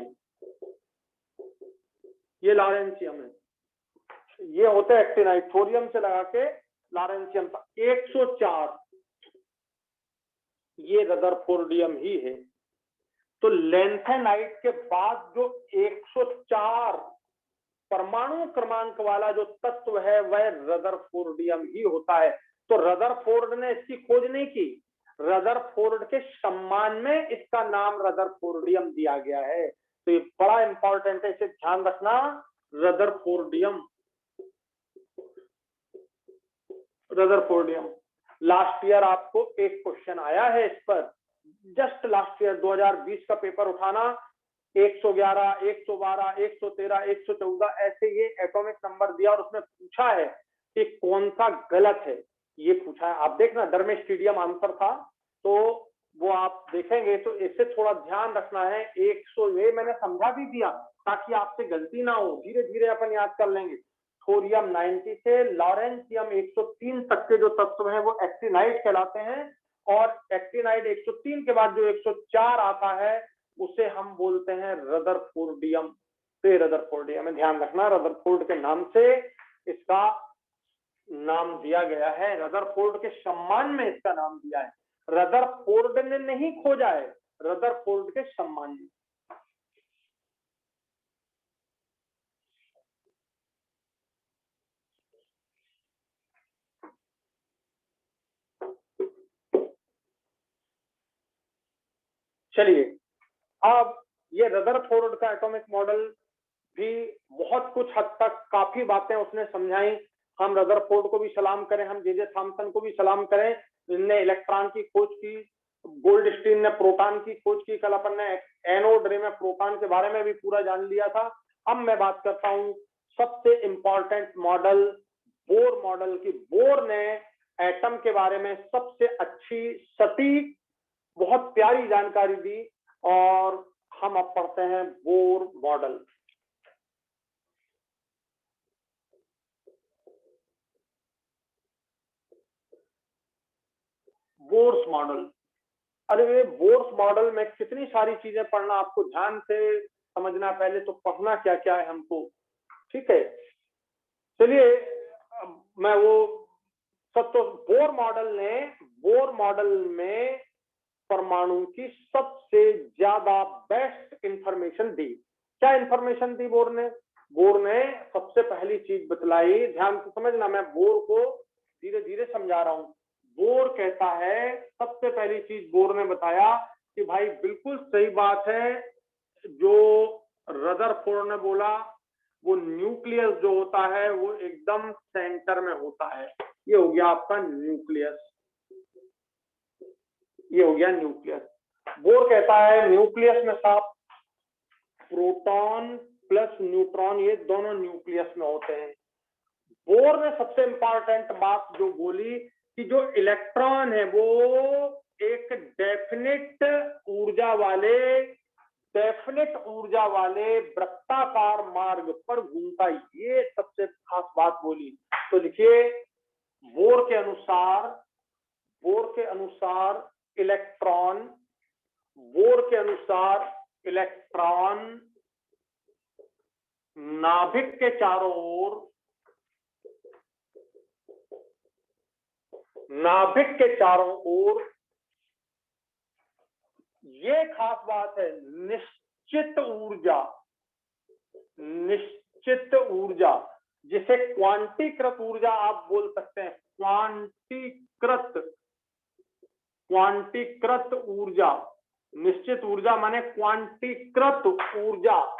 ये लॉरेंशियम है, ये होते हैं एक्टिनाइड, थोरियम से लगा के लॉरेंशियम तक 104, ये रदरफोर्डियम ही है। तो लेंथेनाइड के बाद जो 104 परमाणु क्रमांक वाला जो तत्व है वह रदरफोर्डियम ही होता है। तो रदरफोर्ड ने इसकी खोज नहीं की, रदरफोर्ड के सम्मान में इसका नाम रदरफोर्डियम दिया गया है। तो ये बड़ा इंपॉर्टेंट है, इसे ध्यान रखना, रदरफोर्डियम, रदरफोर्डियम। लास्ट ईयर आपको एक क्वेश्चन आया है इस पर, जस्ट लास्ट ईयर 2020 का पेपर उठाना, 111, 112, 113, 114 ऐसे ये एटॉमिक नंबर दिया और उसमें पूछा है कि कौन सा गलत है, ये पूछा है। आप देखना, डर में स्टेडियम आंसर था, तो वो आप देखेंगे तो इससे थोड़ा ध्यान रखना है। 100 ये मैंने समझा भी दिया ताकि आपसे गलती ना हो, धीरे धीरे अपन याद कर लेंगे। थोरियम 90 से लॉरेंशियम 103 तक के जो तत्व हैं वो एक्टिनाइड कहलाते हैं, और एक्टिनाइड 103 के बाद जो 104 आता है उसे हम बोलते हैं रदरफोर्डियम। तो रदरफोर्डियम में ध्यान रखना, रदरफोर्ड के नाम से इसका नाम दिया गया है, रदरफोर्ड के सम्मान में इसका नाम दिया है। रदरफोर्ड ने नहीं खोजा है, रदरफोर्ड के सम्मान में। चलिए, अब ये रदरफोर्ड का एटॉमिक मॉडल भी बहुत कुछ हद तक काफी बातें उसने समझाई। हम रदरफोर्ड को भी सलाम करें, हम जे थॉमसन को भी सलाम करें, जिनने इलेक्ट्रॉन की खोज की, गोल्डस्टीन ने प्रोटॉन की खोज की, कल अपन ने एनोड रे में प्रोटॉन के बारे में भी पूरा जान लिया था। अब मैं बात करता हूं सबसे इंपॉर्टेंट मॉडल, बोर मॉडल की। बोर ने एटम के बारे में सबसे अच्छी, सटीक, बहुत प्यारी जानकारी दी, और हम अब पढ़ते हैं बोर मॉडल। बोर्स मॉडल, अरे बोर्स मॉडल में कितनी सारी चीजें पढ़ना, आपको ध्यान से समझना, पहले तो पढ़ना क्या क्या है हमको, ठीक है। चलिए, मैं वो सब तो बोर मॉडल में परमाणु की सबसे ज्यादा बेस्ट इंफॉर्मेशन दी। क्या इंफॉर्मेशन दी बोर ने? बोर ने सबसे पहली चीज बतलाई, ध्यान से समझना, मैं बोर को धीरे धीरे समझा रहा हूं। बोर कहता है, सबसे पहली चीज बोर ने बताया कि भाई बिल्कुल सही बात है जो रदरफोर्ड ने बोला, वो न्यूक्लियस जो होता है वो एकदम सेंटर में होता है। ये हो गया आपका न्यूक्लियस, ये हो गया न्यूक्लियस। बोर कहता है न्यूक्लियस में साफ प्रोटॉन प्लस न्यूट्रॉन, ये दोनों न्यूक्लियस में होते हैं। बोर ने सबसे इंपॉर्टेंट बात जो बोली कि जो इलेक्ट्रॉन है वो एक डेफिनेट ऊर्जा वाले वृत्ताकार मार्ग पर घूमता है, ये सबसे खास बात बोली। तो लिखिए, बोर के अनुसार इलेक्ट्रॉन नाभिक के चारों ओर, ये खास बात है, निश्चित ऊर्जा, जिसे क्वांटीकृत ऊर्जा आप बोल सकते हैं। क्वांटीकृत ऊर्जा, निश्चित ऊर्जा माने क्वांटीकृत ऊर्जा।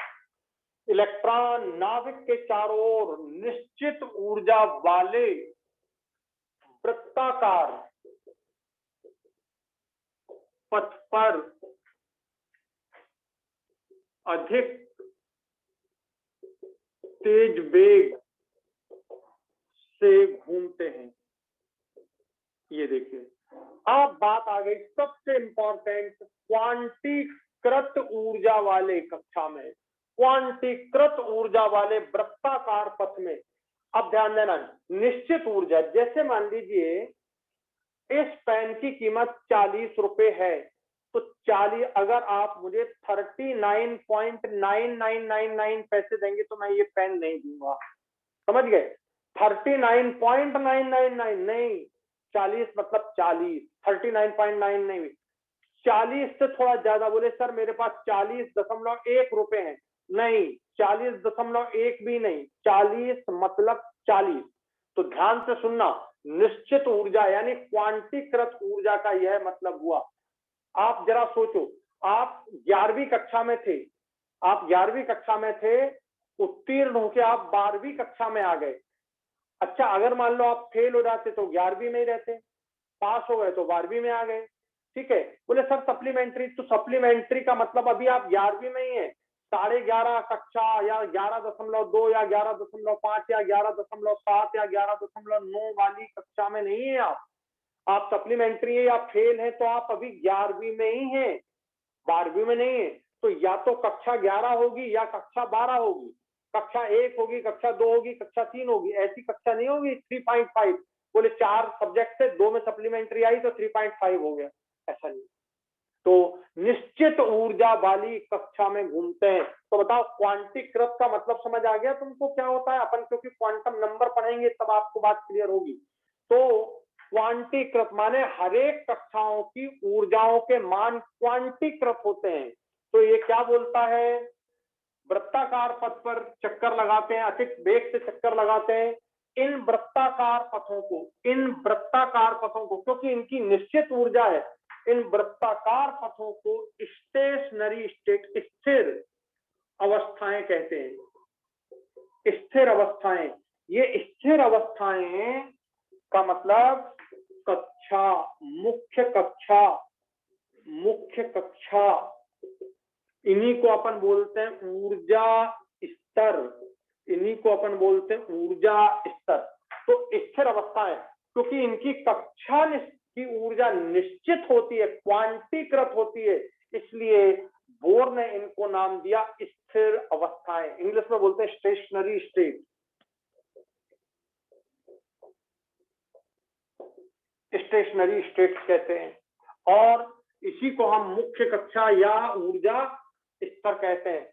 इलेक्ट्रॉन नाभिक के चारों ओर निश्चित ऊर्जा वाले वृत्ताकार पथ पर अधिक तेज वेग से घूमते हैं। ये देखिए, अब बात आ गई सबसे इंपॉर्टेंट, क्वांटीकृत ऊर्जा वाले कक्षा में, क्वांटीकृत ऊर्जा वाले वृत्ताकार पथ में। अब ध्यान देना, निश्चित ऊर्जा, जैसे मान लीजिए इस पेन की कीमत 40 रुपए है, तो 40, अगर आप मुझे 39.9999 पैसे देंगे तो मैं ये पेन नहीं दूंगा, समझ गए? 39.999 नहीं, 40 मतलब 40, 39.9 नहीं, 40 से थोड़ा ज्यादा। बोले सर मेरे पास 40.1 रुपए हैं, नहीं 40.1 भी नहीं, 40 मतलब 40। तो ध्यान से सुनना, निश्चित ऊर्जा यानी क्वांटीकृत ऊर्जा का यह मतलब हुआ। आप जरा सोचो, आप 11वीं कक्षा में थे, उत्तीर्ण होकर आप 12वीं कक्षा में आ गए। अच्छा, अगर मान लो आप फेल हो जाते तो 11वीं में ही रहते, पास हो गए तो 12वीं में आ गए, ठीक है। बोले सर सप्लीमेंट्री, तो सप्लीमेंट्री का मतलब अभी आप 11वीं में ही है, 11.5 कक्षा या 11.2 या 11.5 या 11.7 या 11.9 वाली कक्षा में नहीं है आप सप्लीमेंट्री है या फेल है तो आप अभी 11वीं में ही हैं, 12वीं में नहीं है। तो या तो कक्षा 11 होगी या कक्षा 12 होगी, कक्षा 1 होगी, कक्षा 2 होगी, कक्षा 3 होगी, ऐसी कक्षा नहीं होगी 3.5। बोले 4 सब्जेक्ट थे, 2 में सप्लीमेंट्री आई तो 3.5 हो गया, ऐसा नहीं। तो निश्चित ऊर्जा वाली कक्षा में घूमते हैं। तो बताओ क्वांटीकृत का मतलब समझ आ गया तुमको क्या होता है? अपन क्योंकि क्वांटम नंबर पढ़ेंगे तब आपको बात क्लियर होगी। तो क्वांटीकृत माने हरेक कक्षाओं की ऊर्जाओं के मान क्वांटीकृत होते हैं। तो ये क्या बोलता है? वृत्ताकार पथ पर चक्कर लगाते हैं, अधिक वेग से चक्कर लगाते हैं। इन वृत्ताकार पथों को क्योंकि इनकी निश्चित ऊर्जा है, इन वृत्ताकार पथों को स्टेशनरी स्टेट, स्थिर अवस्थाएं कहते हैं। स्थिर अवस्थाएं, ये स्थिर अवस्थाएं का मतलब कक्षा, मुख्य कक्षा, मुख्य कक्षा, इन्हीं को अपन बोलते हैं ऊर्जा स्तर, इन्हीं को अपन बोलते हैं ऊर्जा स्तर। तो स्थिर अवस्थाएं, क्योंकि इनकी कक्षा की ऊर्जा निश्चित होती है, क्वांटीकृत होती है, इसलिए बोर ने इनको नाम दिया स्थिर अवस्थाएं। इंग्लिश में बोलते हैं स्टेशनरी स्टेट, स्टेशनरी स्टेट कहते हैं। और इसी को हम मुख्य कक्षा या ऊर्जा स्तर कहते हैं।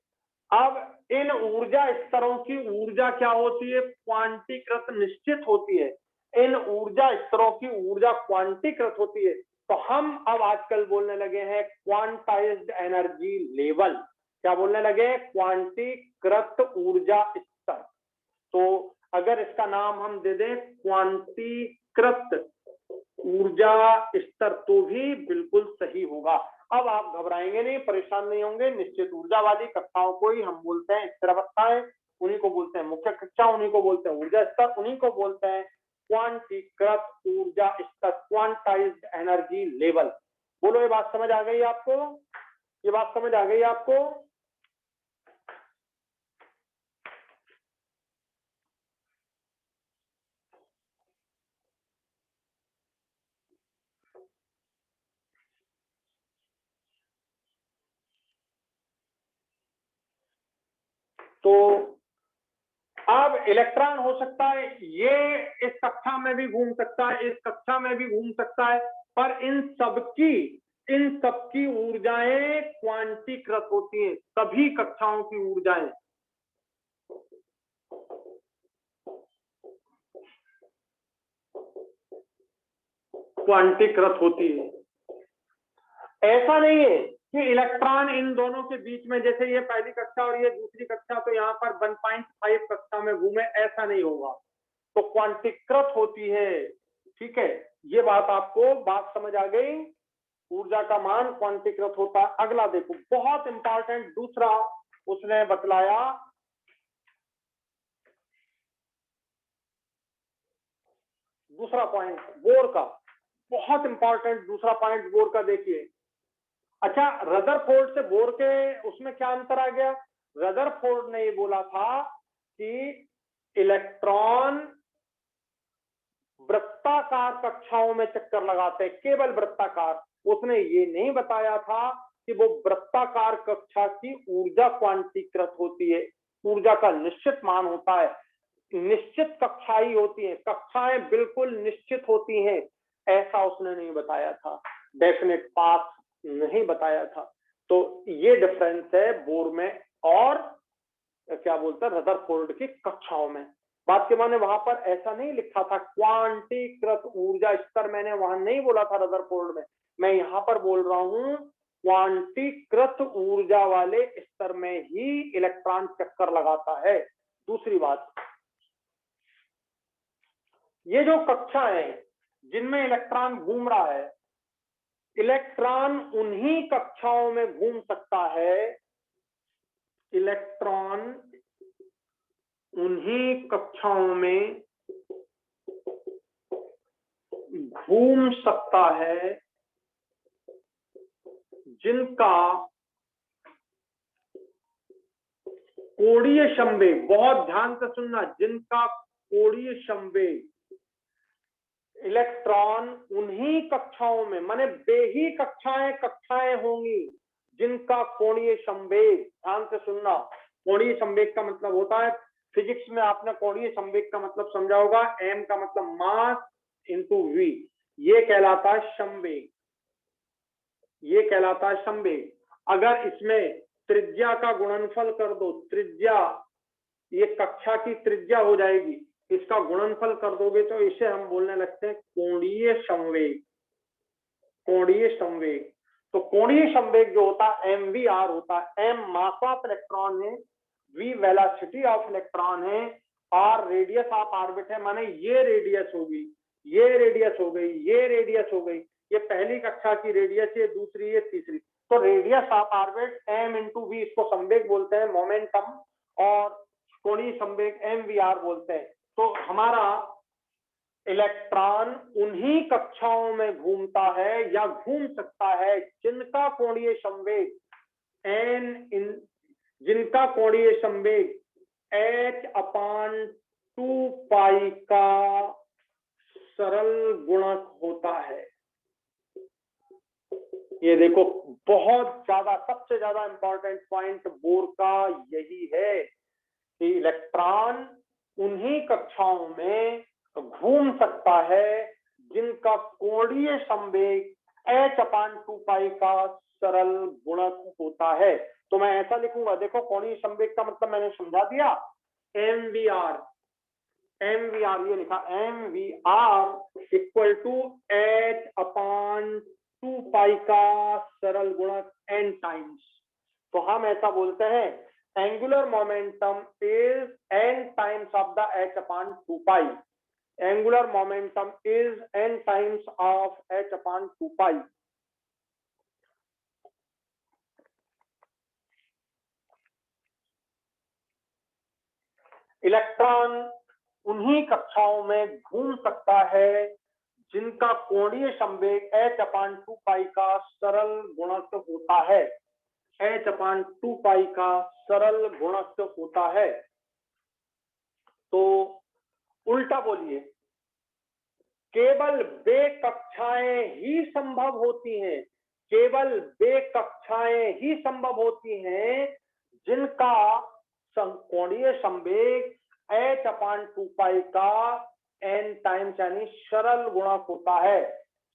अब इन ऊर्जा स्तरों की ऊर्जा क्या होती है? क्वांटीकृत, निश्चित होती है। इन ऊर्जा स्तरों की ऊर्जा क्वांटीकृत होती है। तो हम अब आजकल बोलने लगे हैं क्वांटाइज्ड एनर्जी लेवल। क्या बोलने लगे? क्वांटीकृत ऊर्जा स्तर। तो अगर इसका नाम हम दे दें क्वांटीकृत ऊर्जा स्तर तो भी बिल्कुल सही होगा। अब आप घबराएंगे नहीं, परेशान नहीं होंगे। निश्चित ऊर्जा वाली कक्षाओं को ही हम बोलते हैं स्थिर अवस्थाएं, उन्हीं को बोलते हैं मुख्य कक्षा, उन्हीं को बोलते हैं ऊर्जा स्तर, उन्हीं को बोलते हैं क्वांटीकृत ऊर्जा स्तर, क्वांटाइज्ड एनर्जी लेवल। बोलो, ये बात समझ आ गई आपको? ये बात समझ आ गई आपको? तो अब इलेक्ट्रॉन हो सकता है ये इस कक्षा में भी घूम सकता है, इस कक्षा में भी घूम सकता है, पर इन सबकी ऊर्जाएं क्वांटीकृत होती हैं। सभी कक्षाओं की ऊर्जाएं क्वांटीकृत होती है। ऐसा नहीं है कि इलेक्ट्रॉन इन दोनों के बीच में, जैसे ये पहली कक्षा और ये दूसरी कक्षा, तो यहाँ पर 1.5 कक्षा में घूमे, ऐसा नहीं होगा। तो क्वांटीकृत होती है। ठीक है, ये बात आपको बात समझ आ गई? ऊर्जा का मान क्वांटीकृत होता है। अगला देखो, बहुत इंपॉर्टेंट दूसरा उसने बतलाया, दूसरा पॉइंट बोर का, बहुत इंपॉर्टेंट दूसरा पॉइंट बोर का। देखिए, अच्छा, रदरफोर्ड से बोर के उसमें क्या अंतर आ गया? रदरफोर्ड ने ये बोला था कि इलेक्ट्रॉन वृत्ताकार कक्षाओं में चक्कर लगाते हैं, केवल वृत्ताकार। उसने ये नहीं बताया था कि वो वृत्ताकार कक्षा की ऊर्जा क्वांटीकृत होती है, ऊर्जा का निश्चित मान होता है, निश्चित कक्षाएं होती हैं, कक्षाएं बिल्कुल निश्चित होती हैं, ऐसा उसने नहीं बताया था। डेफिनेट पाथ नहीं बताया था। तो ये डिफरेंस है बोर में और क्या बोलते हैं रदरफोर्ड की कक्षाओं में। बात के माने वहां पर ऐसा नहीं लिखा था क्वांटीकृत ऊर्जा स्तर, मैंने वहां नहीं बोला था रदरफोर्ड में। मैं यहां पर बोल रहा हूं क्वांटीकृत ऊर्जा वाले स्तर में ही इलेक्ट्रॉन चक्कर लगाता है। दूसरी बात, ये जो कक्षाएं जिनमें इलेक्ट्रॉन घूम रहा है, इलेक्ट्रॉन उन्हीं कक्षाओं में घूम सकता है, इलेक्ट्रॉन उन्हीं कक्षाओं में घूम सकता है जिनका कोणीय संवेग, बहुत ध्यान से सुनना, जिनका कोणीय संवेग, इलेक्ट्रॉन उन्हीं कक्षाओं में, माने बेही कक्षाएं होंगी जिनका कोणीय संवेग, ध्यान से सुनना, कोणीय संवेग का मतलब होता है, फिजिक्स में आपने कोणीय संवेग का मतलब समझा होगा, m का मतलब मास इंटू v, ये कहलाता है संवेग, ये कहलाता है संवेग। अगर इसमें त्रिज्या का गुणनफल कर दो, त्रिज्या, ये कक्षा की त्रिज्या हो जाएगी, इसका गुणनफल कर दोगे तो इसे हम बोलने लगते हैं कोणीय संवेग, कोणीय संवेग। तो कोणीय संवेग जो होता है mvr होता है, m मास ऑफ इलेक्ट्रॉन है, v वेलोसिटी ऑफ इलेक्ट्रॉन है, r रेडियस ऑफ ऑर्बिट है, माने ये रेडियस होगी, ये रेडियस हो गई, ये रेडियस हो गई, ये पहली कक्षा की रेडियस, ये दूसरी, ये तीसरी। तो radius of orbit m into v, इसको संवेग बोलते हैं, मोमेंटम, और कोणीय संवेग mvr बोलते हैं। तो हमारा इलेक्ट्रॉन उन्हीं कक्षाओं में घूमता है या घूम सकता है जिनका कोणीय संवेग जिनका कोणीय संवेग h/2π का सरल गुणक होता है। ये देखो, बहुत ज्यादा, सबसे ज्यादा इंपॉर्टेंट पॉइंट बोर का यही है कि इलेक्ट्रॉन उन्हीं कक्षाओं में घूम सकता है जिनका कोणीय संवेग h/2π का सरल गुणक होता है। तो मैं ऐसा लिखूंगा, देखो कोणीय संवेग का मतलब मैंने समझा दिया, mvr ये लिखा, mvr इक्वल टू h/2π का सरल गुणक n टाइम्स। तो हम ऐसा बोलते हैं, angular momentum is n times of the h/2π। Angular momentum is n times of h/2π। Electron उन्हीं कक्षाओं में घूम सकता है जिनका कोणीय संवेग h/2π का सरल गुणक होता है। h/2π का सरल गुणक होता है। तो उल्टा बोलिए, केवल वे कक्षाएं ही संभव होती हैं, केवल वे कक्षाएं ही संभव होती हैं जिनका कोणीय संवेग h/2π का n टाइम्स यानी सरल गुणक होता है।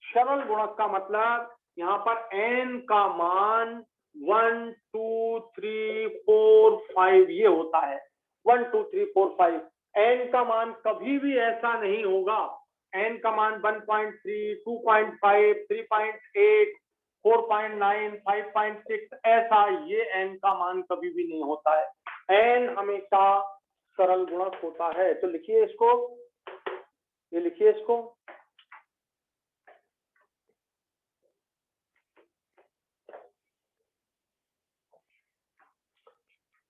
सरल गुणक का मतलब यहाँ पर n का मान 1 2 3 4 5 ये होता है। 1 2 3 4 5 n का मान कभी भी ऐसा नहीं होगा, n का मान 1.3 2.5 3.8 4.9 5.6 ऐसा ये n का मान कभी भी नहीं होता है। n हमेशा सरल गुणक होता है। तो लिखिए इसको, ये लिखिए इसको,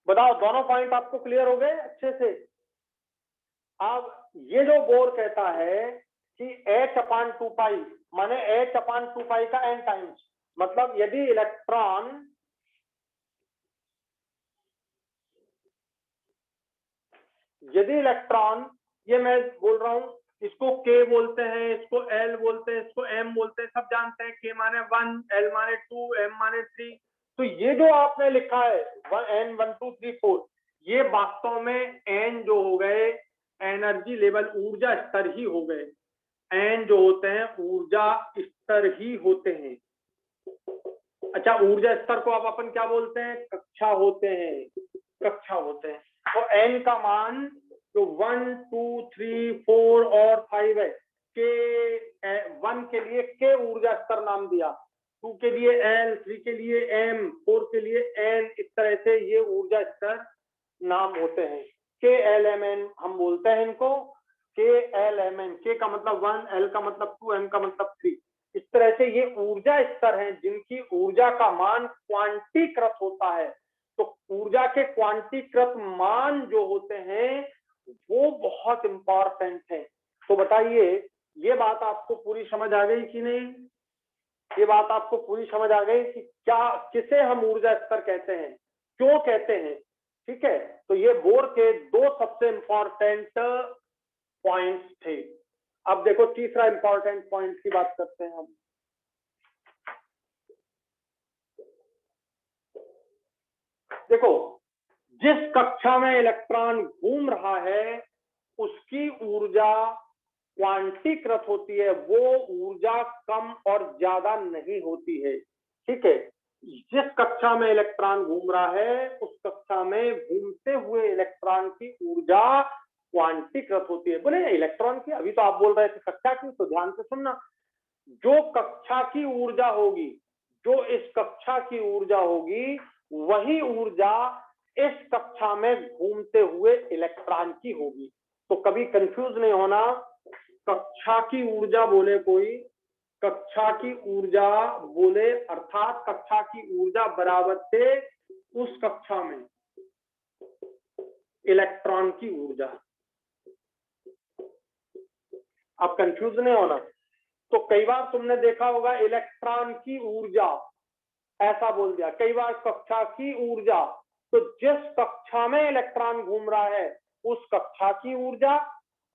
बताओ दोनों पॉइंट आपको क्लियर हो गए अच्छे से। अब ये जो बोर कहता है कि h/2π माने h/2π का n टाइम्स, मतलब यदि इलेक्ट्रॉन, ये मैं बोल रहा हूं, इसको k बोलते हैं, इसको l बोलते हैं, इसको m बोलते हैं, सब जानते हैं। k माने 1, l माने 2, m माने 3। तो ये जो आपने लिखा है n 1 2 3 4, ये वास्तव में n जो हो गए एनर्जी लेवल, ऊर्जा स्तर ही हो गए। n जो होते हैं ऊर्जा स्तर ही होते हैं। अच्छा, ऊर्जा स्तर को आप अपन क्या बोलते हैं? कक्षा होते हैं, कक्षा होते हैं। तो n का मान जो 1 2 3 4 और 5 है, के 1 के लिए k ऊर्जा स्तर नाम दिया, 2 के लिए l, 3 के लिए m, 4 के लिए n, इस तरह से ये ऊर्जा स्तर नाम होते हैं। k l m n हम बोलते हैं इनको, k l m n, k का मतलब 1, l का मतलब 2, m का मतलब 3। इस तरह से ये ऊर्जा स्तर हैं जिनकी ऊर्जा का मान क्वांटीकृत होता है। तो ऊर्जा के क्वांटीकृत मान जो होते हैं वो बहुत इंपॉर्टेंट है। तो बताइए, ये बात आपको पूरी समझ आ गई कि नहीं? ये बात आपको पूरी समझ आ गई कि क्या, किसे हम ऊर्जा स्तर कहते हैं, क्यों कहते हैं? ठीक है, तो ये बोर के दो सबसे इंपॉर्टेंट पॉइंट्स थे। अब देखो तीसरा इंपॉर्टेंट पॉइंट की बात करते हैं हम। देखो, जिस कक्षा में इलेक्ट्रॉन घूम रहा है उसकी ऊर्जा क्वांटीकृत होती है, वो ऊर्जा कम और ज्यादा नहीं होती है। ठीक है, जिस कक्षा में इलेक्ट्रॉन घूम रहा है उस कक्षा में घूमते हुए इलेक्ट्रॉन की ऊर्जा क्वांटीकृत होती है। बोले इलेक्ट्रॉन की, अभी तो आप बोल रहे थे कक्षा की, तो ध्यान से सुनना। जो कक्षा की ऊर्जा होगी, जो इस कक्षा की ऊर्जा होगी, वही ऊर्जा इस कक्षा में घूमते हुए इलेक्ट्रॉन की होगी। तो कभी कंफ्यूज नहीं होना, कक्षा की ऊर्जा बोले कोई कक्षा की ऊर्जा बोले अर्थात कक्षा की ऊर्जा बराबर थे उस कक्षा में इलेक्ट्रॉन की ऊर्जा। अब कंफ्यूज नहीं होना। तो कई बार तुमने देखा होगा इलेक्ट्रॉन की ऊर्जा ऐसा बोल दिया, कई बार कक्षा की ऊर्जा। तो जिस कक्षा में इलेक्ट्रॉन घूम रहा है उस कक्षा की ऊर्जा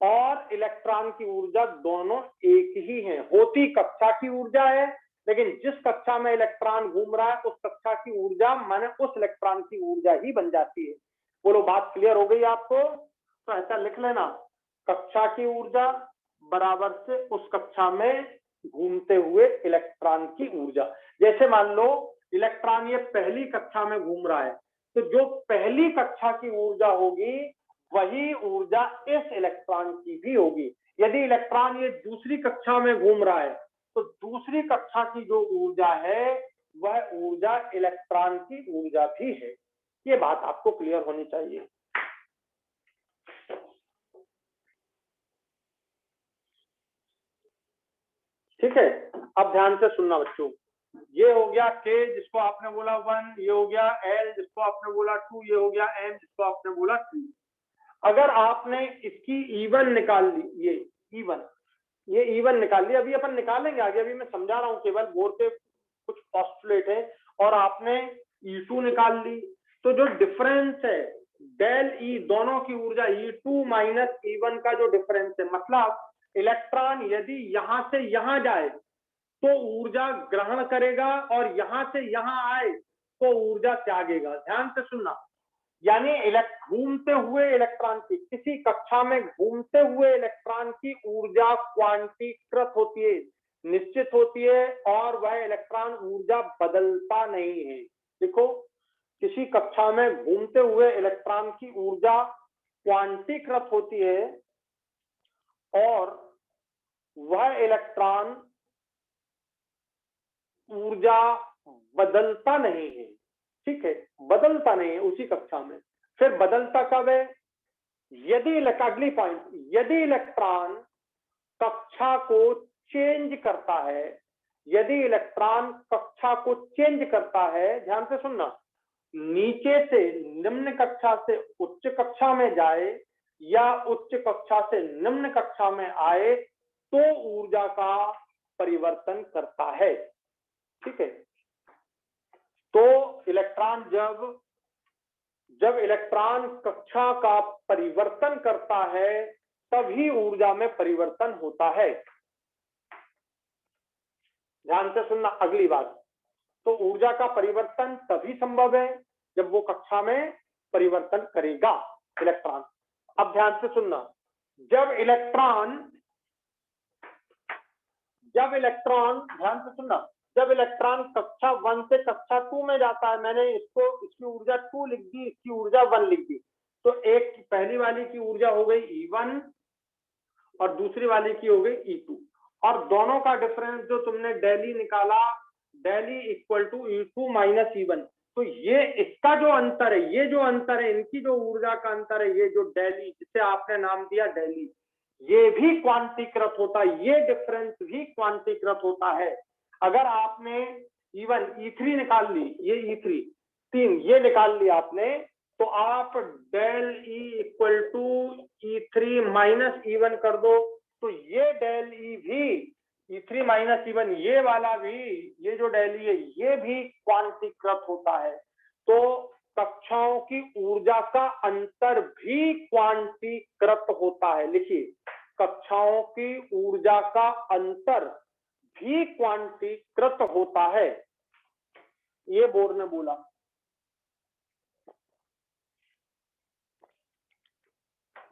और इलेक्ट्रॉन की ऊर्जा दोनों एक ही है। होती कक्षा की ऊर्जा है, लेकिन जिस कक्षा में इलेक्ट्रॉन घूम रहा है उस कक्षा की ऊर्जा माने उस इलेक्ट्रॉन की ऊर्जा ही बन जाती है। बोलो बात क्लियर हो गई आपको? तो ऐसा लिख लेना, कक्षा की ऊर्जा बराबर से उस कक्षा में घूमते हुए इलेक्ट्रॉन की ऊर्जा। जैसे मान लो इलेक्ट्रॉन ये पहली कक्षा में घूम रहा है, तो जो पहली कक्षा की ऊर्जा होगी वही ऊर्जा इस इलेक्ट्रॉन की भी होगी। यदि इलेक्ट्रॉन ये दूसरी कक्षा में घूम रहा है तो दूसरी कक्षा की जो ऊर्जा है वह ऊर्जा इलेक्ट्रॉन की ऊर्जा भी है। ये बात आपको क्लियर होनी चाहिए। ठीक है, अब ध्यान से सुनना बच्चों। ये हो गया के जिसको आपने बोला 1, ये हो गया एल जिसको आपने बोला 2, ये हो गया एम जिसको आपने बोला 3। अगर आपने इसकी E1 निकाल ली, ये E1 निकाल ली, अभी अपन निकालेंगे आगे, अभी मैं समझा रहा हूं, केवल बोर्ड पे कुछ पोस्टुलेट है। और आपने E2 निकाल ली, तो जो डिफरेंस है डेल ई दोनों की ऊर्जा E2 माइनस E1 का जो डिफरेंस है, मतलब इलेक्ट्रॉन यदि यहां से यहां जाए तो ऊर्जा ग्रहण करेगा और यहां से यहां आए तो ऊर्जा त्यागेगा। ध्यान से सुनना, यानी घूमते हुए इलेक्ट्रॉन की, किसी कक्षा में घूमते हुए इलेक्ट्रॉन की ऊर्जा क्वांटीकृत होती है, निश्चित होती है, और वह इलेक्ट्रॉन ऊर्जा बदलता नहीं है। देखो, किसी कक्षा में घूमते हुए इलेक्ट्रॉन की ऊर्जा क्वांटीकृत होती है और वह इलेक्ट्रॉन ऊर्जा बदलता नहीं है। ठीक है, बदलता नहीं है उसी कक्षा में। फिर बदलता कब है? यदि अगली पॉइंट, यदि इलेक्ट्रॉन कक्षा को चेंज करता है, यदि इलेक्ट्रॉन कक्षा को चेंज करता है, ध्यान से सुनना, नीचे से निम्न कक्षा से उच्च कक्षा में जाए या उच्च कक्षा से निम्न कक्षा में आए तो ऊर्जा का परिवर्तन करता है। ठीक है, तो इलेक्ट्रॉन जब इलेक्ट्रॉन कक्षा का परिवर्तन करता है तभी ऊर्जा में परिवर्तन होता है। ध्यान से सुनना अगली बात। तो ऊर्जा का परिवर्तन तभी संभव है जब वो कक्षा में परिवर्तन करेगा इलेक्ट्रॉन। अब ध्यान से सुनना, जब इलेक्ट्रॉन ध्यान से सुनना, जब इलेक्ट्रॉन कक्षा 1 से कक्षा 2 में जाता है, मैंने इसकी ऊर्जा 2 लिख दी, इसकी ऊर्जा 1 लिख दी, तो एक पहली वाली की ऊर्जा हो गई E1 और दूसरी वाली की हो गई E2, और दोनों का डिफरेंस जो तुमने डेली निकाला, daily equal to E2 minus E1, तो ये इसका जो अंतर है, ये जो अंतर है, इनकी जो ऊर्जा का अंतर है, ये जो डेली, जिसे आपने नाम दिया डेली, ये भी क्वांटीकृत होता है, ये डिफरेंस भी क्वांटीकृत होता है। अगर आपने E1 E3 निकाल ली, ये E3 3 ये निकाल ली आपने, तो आप del E equal to E3 minus E1 कर दो, तो ये डेल E भी E3 माइनस E1, ये वाला भी, ये जो डेल E है ये भी क्वांटीकृत होता है। तो कक्षाओं की ऊर्जा का अंतर भी क्वांटीकृत होता है। लिखिए, कक्षाओं की ऊर्जा का अंतर भी क्वांटीकृत होता है, ये बोर्ड ने बोला।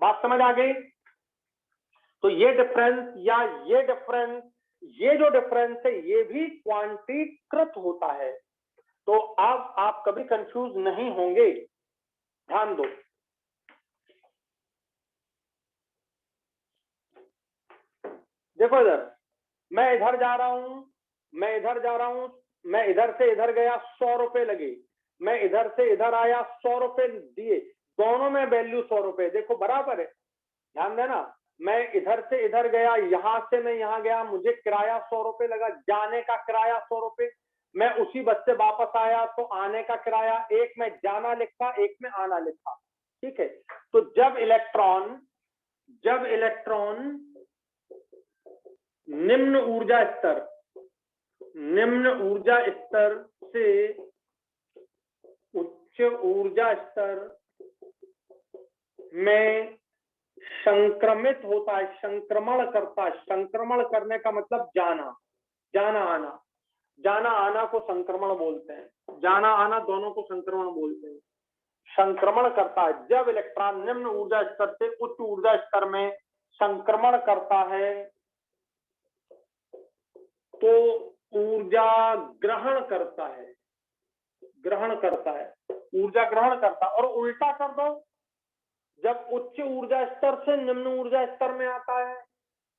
बात समझ आ गई? तो ये डिफरेंस या ये जो डिफरेंस है ये भी क्वांटीकृत होता है। तो अब आप कभी कंफ्यूज नहीं होंगे, ध्यान दो। देखो इधर, मैं इधर जा रहा हूं, मैं इधर से इधर गया, 100 रुपए लगे, मैं इधर से इधर आया, 100 रुपए दिए, दोनों में वैल्यू 100 रुपए, देखो बराबर है। ध्यान देना, मैं इधर से इधर गया, यहां से मैं यहां गया, मुझे किराया 100 रुपए लगा, जाने का किराया 100 रुपए, मैं उसी बस से वापस आया तो आने का किराया, एक में जाना लिखा, एक में आना लिखा, ठीक है। तो जब इलेक्ट्रॉन निम्न ऊर्जा स्तर से उच्च ऊर्जा स्तर में संक्रमित होता है, संक्रमण करता है, संक्रमण करने का मतलब जाना आना को संक्रमण बोलते हैं, जाना आना दोनों को संक्रमण बोलते हैं। संक्रमण करता है, जब इलेक्ट्रॉन निम्न ऊर्जा स्तर से उच्च ऊर्जा स्तर में संक्रमण करता है तो ऊर्जा ग्रहण करता है, ऊर्जा ग्रहण करता है। और उल्टा कर दो, जब उच्च ऊर्जा स्तर से निम्न ऊर्जा स्तर में आता है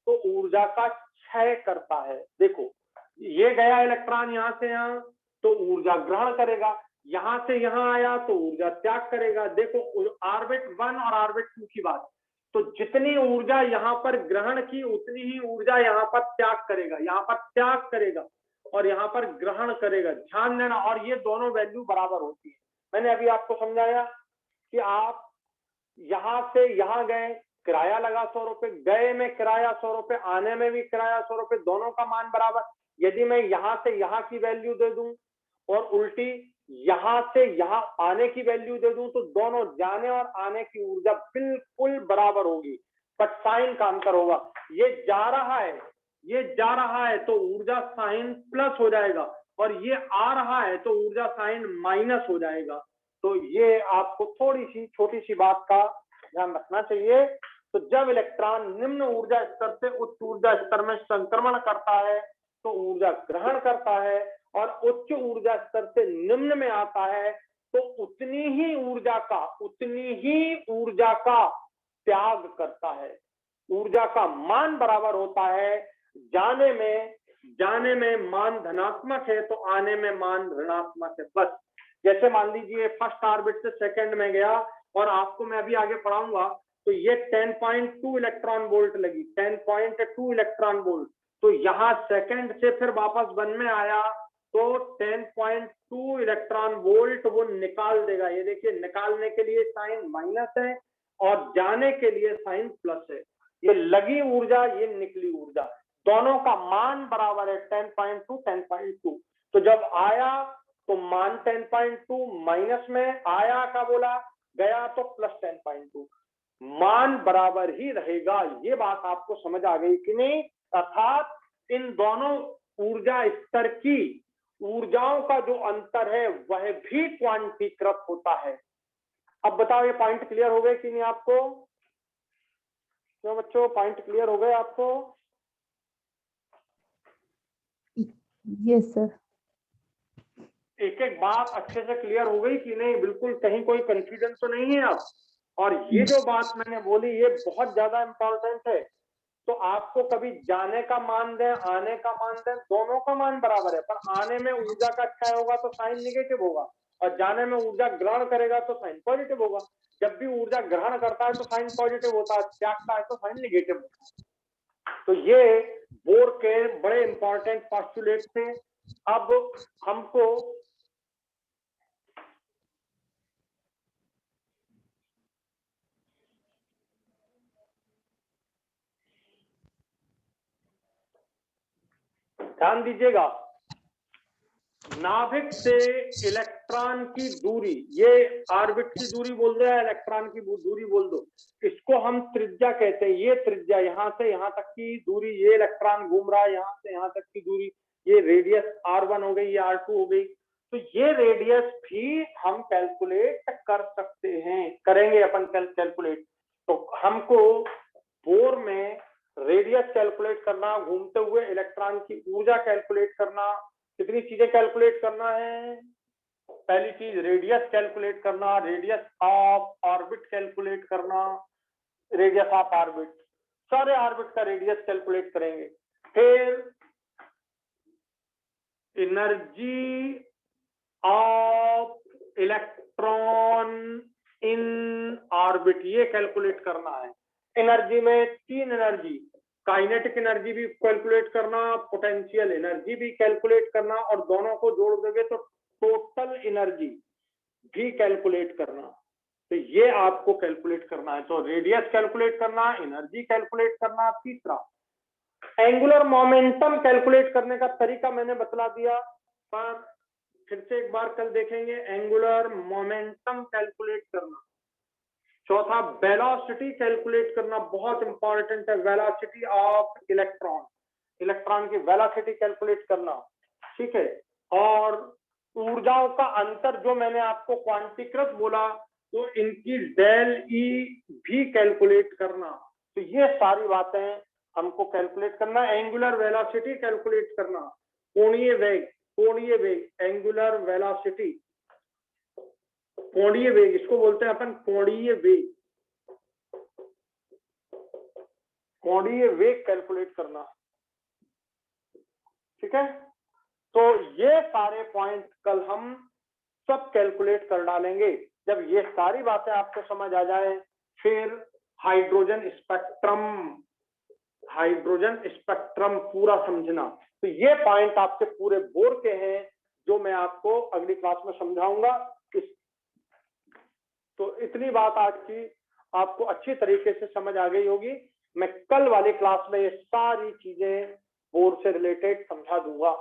तो ऊर्जा का क्षय करता है। देखो, ये गया इलेक्ट्रॉन यहां से यहां तो ऊर्जा ग्रहण करेगा, यहां से यहां आया तो ऊर्जा त्याग करेगा। देखो ऑर्बिट 1 और ऑर्बिट 2 की बात, तो जितनी ऊर्जा यहाँ पर ग्रहण की उतनी ही ऊर्जा यहाँ पर त्याग करेगा, और यहाँ पर ग्रहण करेगा, ध्यान देना। और ये दोनों वैल्यू बराबर होती है। मैंने अभी आपको समझाया कि आप यहां से यहां गए, किराया लगा 100 रुपए, गए में किराया 100 रुपए, आने में भी किराया 100 रुपए, दोनों का मान बराबर। यदि मैं यहां से यहां की वैल्यू दे दूं और उल्टी यहां से यहां आने की वैल्यू दे दूं तो दोनों जाने और आने की ऊर्जा बिल्कुल बराबर होगी, बट साइन का अंतर होगा। ये जा रहा है तो ऊर्जा साइन प्लस हो जाएगा, और ये आ रहा है तो ऊर्जा साइन माइनस हो जाएगा। तो ये आपको थोड़ी सी छोटी सी बात का ध्यान रखना चाहिए। तो जब इलेक्ट्रॉन निम्न ऊर्जा स्तर से उच्च ऊर्जा स्तर में संक्रमण करता है तो ऊर्जा ग्रहण करता है, और उच्च ऊर्जा स्तर से निम्न में आता है तो उतनी ही ऊर्जा का त्याग करता है। ऊर्जा का मान बराबर होता है, जाने में मान धनात्मक है तो आने में मान ऋणात्मक है, बस। जैसे मान लीजिए फर्स्ट ऑर्बिट से सेकंड में गया, और आपको मैं अभी आगे पढ़ाऊंगा, तो ये 10.2 इलेक्ट्रॉन वोल्ट लगी, 10.2 इलेक्ट्रॉन वोल्ट। तो यहाँ सेकंड से फिर वापस 1 में आया तो 10.2 इलेक्ट्रॉन वोल्ट वो निकाल देगा। ये देखिए, निकालने के लिए साइन माइनस है और जाने के लिए साइन प्लस है। ये लगी ऊर्जा, ये निकली ऊर्जा, दोनों का मान बराबर है 10.2 10.2। तो जब आया तो मान 10.2, माइनस में आया का बोला, गया तो प्लस 10.2, मान बराबर ही रहेगा। ये बात आपको समझ आ गई कि नहीं? अर्थात इन दोनों ऊर्जा स्तर की ऊर्जाओं का जो अंतर है वह भी क्वांटीकृत होता है। अब बताओ, ये पॉइंट क्लियर हो गए कि नहीं आपको? क्यों बच्चों, पॉइंट क्लियर हो गए आपको? Yes sir. एक एक बात अच्छे से क्लियर हो गई कि नहीं? बिल्कुल कहीं कोई कंफ्यूजन तो नहीं है अब? और ये जो बात मैंने बोली ये बहुत ज्यादा इंपॉर्टेंट है। तो आपको कभी जाने का मान दें, आने का मान दें, दोनों का मान बराबर है, पर आने में ऊर्जा का क्षय होगा तो साइन निगेटिव होगा, और जाने में ऊर्जा ग्रहण करेगा तो साइन पॉजिटिव होगा। जब भी ऊर्जा ग्रहण करता है तो साइन पॉजिटिव होता है, त्यागता है तो साइन निगेटिव होता है। तो ये बोर के बड़े इंपॉर्टेंट पोस्टुलेट थे। अब हमको ध्यान दीजिएगा, नाभिक से इलेक्ट्रॉन की दूरी, ये ऑर्बिट की दूरी बोल दो या इलेक्ट्रॉन की दूरी बोल दो, इसको हम त्रिज्या कहते हैं। ये त्रिज्या, यहां से यहां तक की दूरी, ये इलेक्ट्रॉन घूम रहा है, यहां से यहां तक की दूरी, ये रेडियस R1 हो गई, ये R2 हो गई। तो ये रेडियस भी हम कैलकुलेट कर सकते हैं, करेंगे अपन कैलकुलेट। तो हमको बोर में रेडियस कैलकुलेट करना, घूमते हुए इलेक्ट्रॉन की ऊर्जा कैलकुलेट करना, कितनी चीजें कैलकुलेट करना है? पहली चीज रेडियस कैलकुलेट करना, रेडियस ऑफ ऑर्बिट कैलकुलेट करना, रेडियस ऑफ ऑर्बिट, सारे ऑर्बिट का रेडियस कैलकुलेट करेंगे। फिर energy of electron in orbit, ये कैलकुलेट करना है। एनर्जी में 3 एनर्जी, काइनेटिक एनर्जी भी कैलकुलेट करना, पोटेंशियल एनर्जी भी कैलकुलेट करना, और दोनों को जोड़ दोगे तो टोटल एनर्जी भी कैलकुलेट करना। तो ये आपको कैलकुलेट करना है। तो रेडियस कैलकुलेट करना, एनर्जी कैलकुलेट करना। तीसरा, एंगुलर मोमेंटम कैलकुलेट करने का तरीका मैंने बतला दिया, पर फिर से एक बार कल देखेंगे, एंगुलर मोमेंटम कैलकुलेट करना। चौथा, वेलोसिटी कैलकुलेट करना, बहुत इंपॉर्टेंट है, वेलोसिटी ऑफ इलेक्ट्रॉन, इलेक्ट्रॉन की वेलोसिटी कैलकुलेट करना, ठीक है। और ऊर्जाओं का अंतर जो मैंने आपको क्वांटीकृत बोला, तो इनकी डेल ई भी कैलकुलेट करना। तो ये सारी बातें हमको कैलकुलेट करना। एंगुलर वेलोसिटी कैलकुलेट करना, कोणीय वेग, कोणीय वेग, एंगुलर वेलोसिटी, कोणीय वेग, इसको बोलते हैं अपन कोणीय वेग, कोणीय वेग कैलकुलेट करना, ठीक है। तो ये सारे पॉइंट कल हम सब कैलकुलेट कर डालेंगे। जब ये सारी बातें आपको समझ आ जाए, फिर हाइड्रोजन स्पेक्ट्रम, हाइड्रोजन स्पेक्ट्रम पूरा समझना। तो ये पॉइंट आपके पूरे बोर के हैं, जो मैं आपको अगली क्लास में समझाऊंगा। तो इतनी बात आज की आपको अच्छी तरीके से समझ आ गई होगी। मैं कल वाली क्लास में ये सारी चीजें बोर से रिलेटेड समझा दूंगा।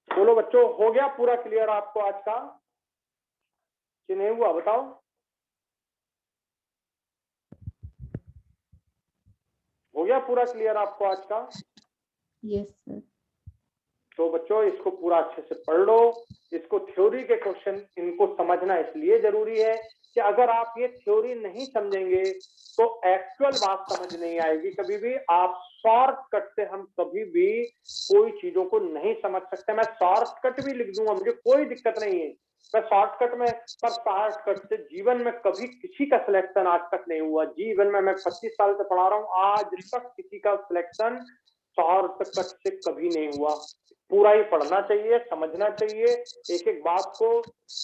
बोलो बच्चों, हो गया पूरा क्लियर आपको आज का कि नहीं हुआ, बताओ। हो गया पूरा क्लियर आपको आज का? Yes sir. तो बच्चों इसको पूरा अच्छे से पढ़ लो। इसको थ्योरी के क्वेश्चन इनको समझना इसलिए जरूरी है कि अगर आप ये थ्योरी नहीं समझेंगे तो एक्चुअल बात समझ नहीं आएगी कभी भी। आप शॉर्टकट से हम कभी भी कोई चीजों को नहीं समझ सकते। मैं शॉर्टकट भी लिख दूंगा, मुझे कोई दिक्कत नहीं है, मैं शॉर्टकट में, पर शॉर्टकट से जीवन में कभी किसी का सिलेक्शन आज तक नहीं हुआ। जीवन में मैं 25 साल से पढ़ा रहा हूँ, आज तक किसी का सिलेक्शन शॉर्टकट से कभी नहीं हुआ। पूरा ही पढ़ना चाहिए, समझना चाहिए एक एक बात को।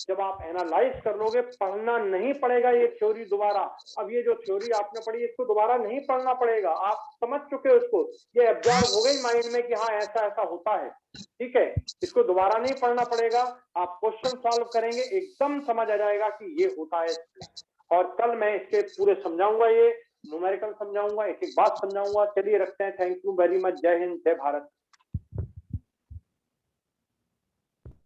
जब आप एनालाइज कर लोगे, पढ़ना नहीं पड़ेगा ये थ्योरी दोबारा। अब ये जो थ्योरी आपने पढ़ी इसको दोबारा नहीं पढ़ना पड़ेगा, आप समझ चुके हो इसको, ये एब्जॉर्ब हो गई माइंड में कि हाँ ऐसा ऐसा होता है, ठीक है। इसको दोबारा नहीं पढ़ना पड़ेगा, आप क्वेश्चन सॉल्व करेंगे एकदम समझ आ जाएगा कि ये होता है। और कल मैं इसके पूरे समझाऊंगा, ये न्यूमेरिकल समझाऊंगा, एक एक बात समझाऊंगा। चलिए रखते हैं, थैंक यू वेरी मच, जय हिंद, जय भारत।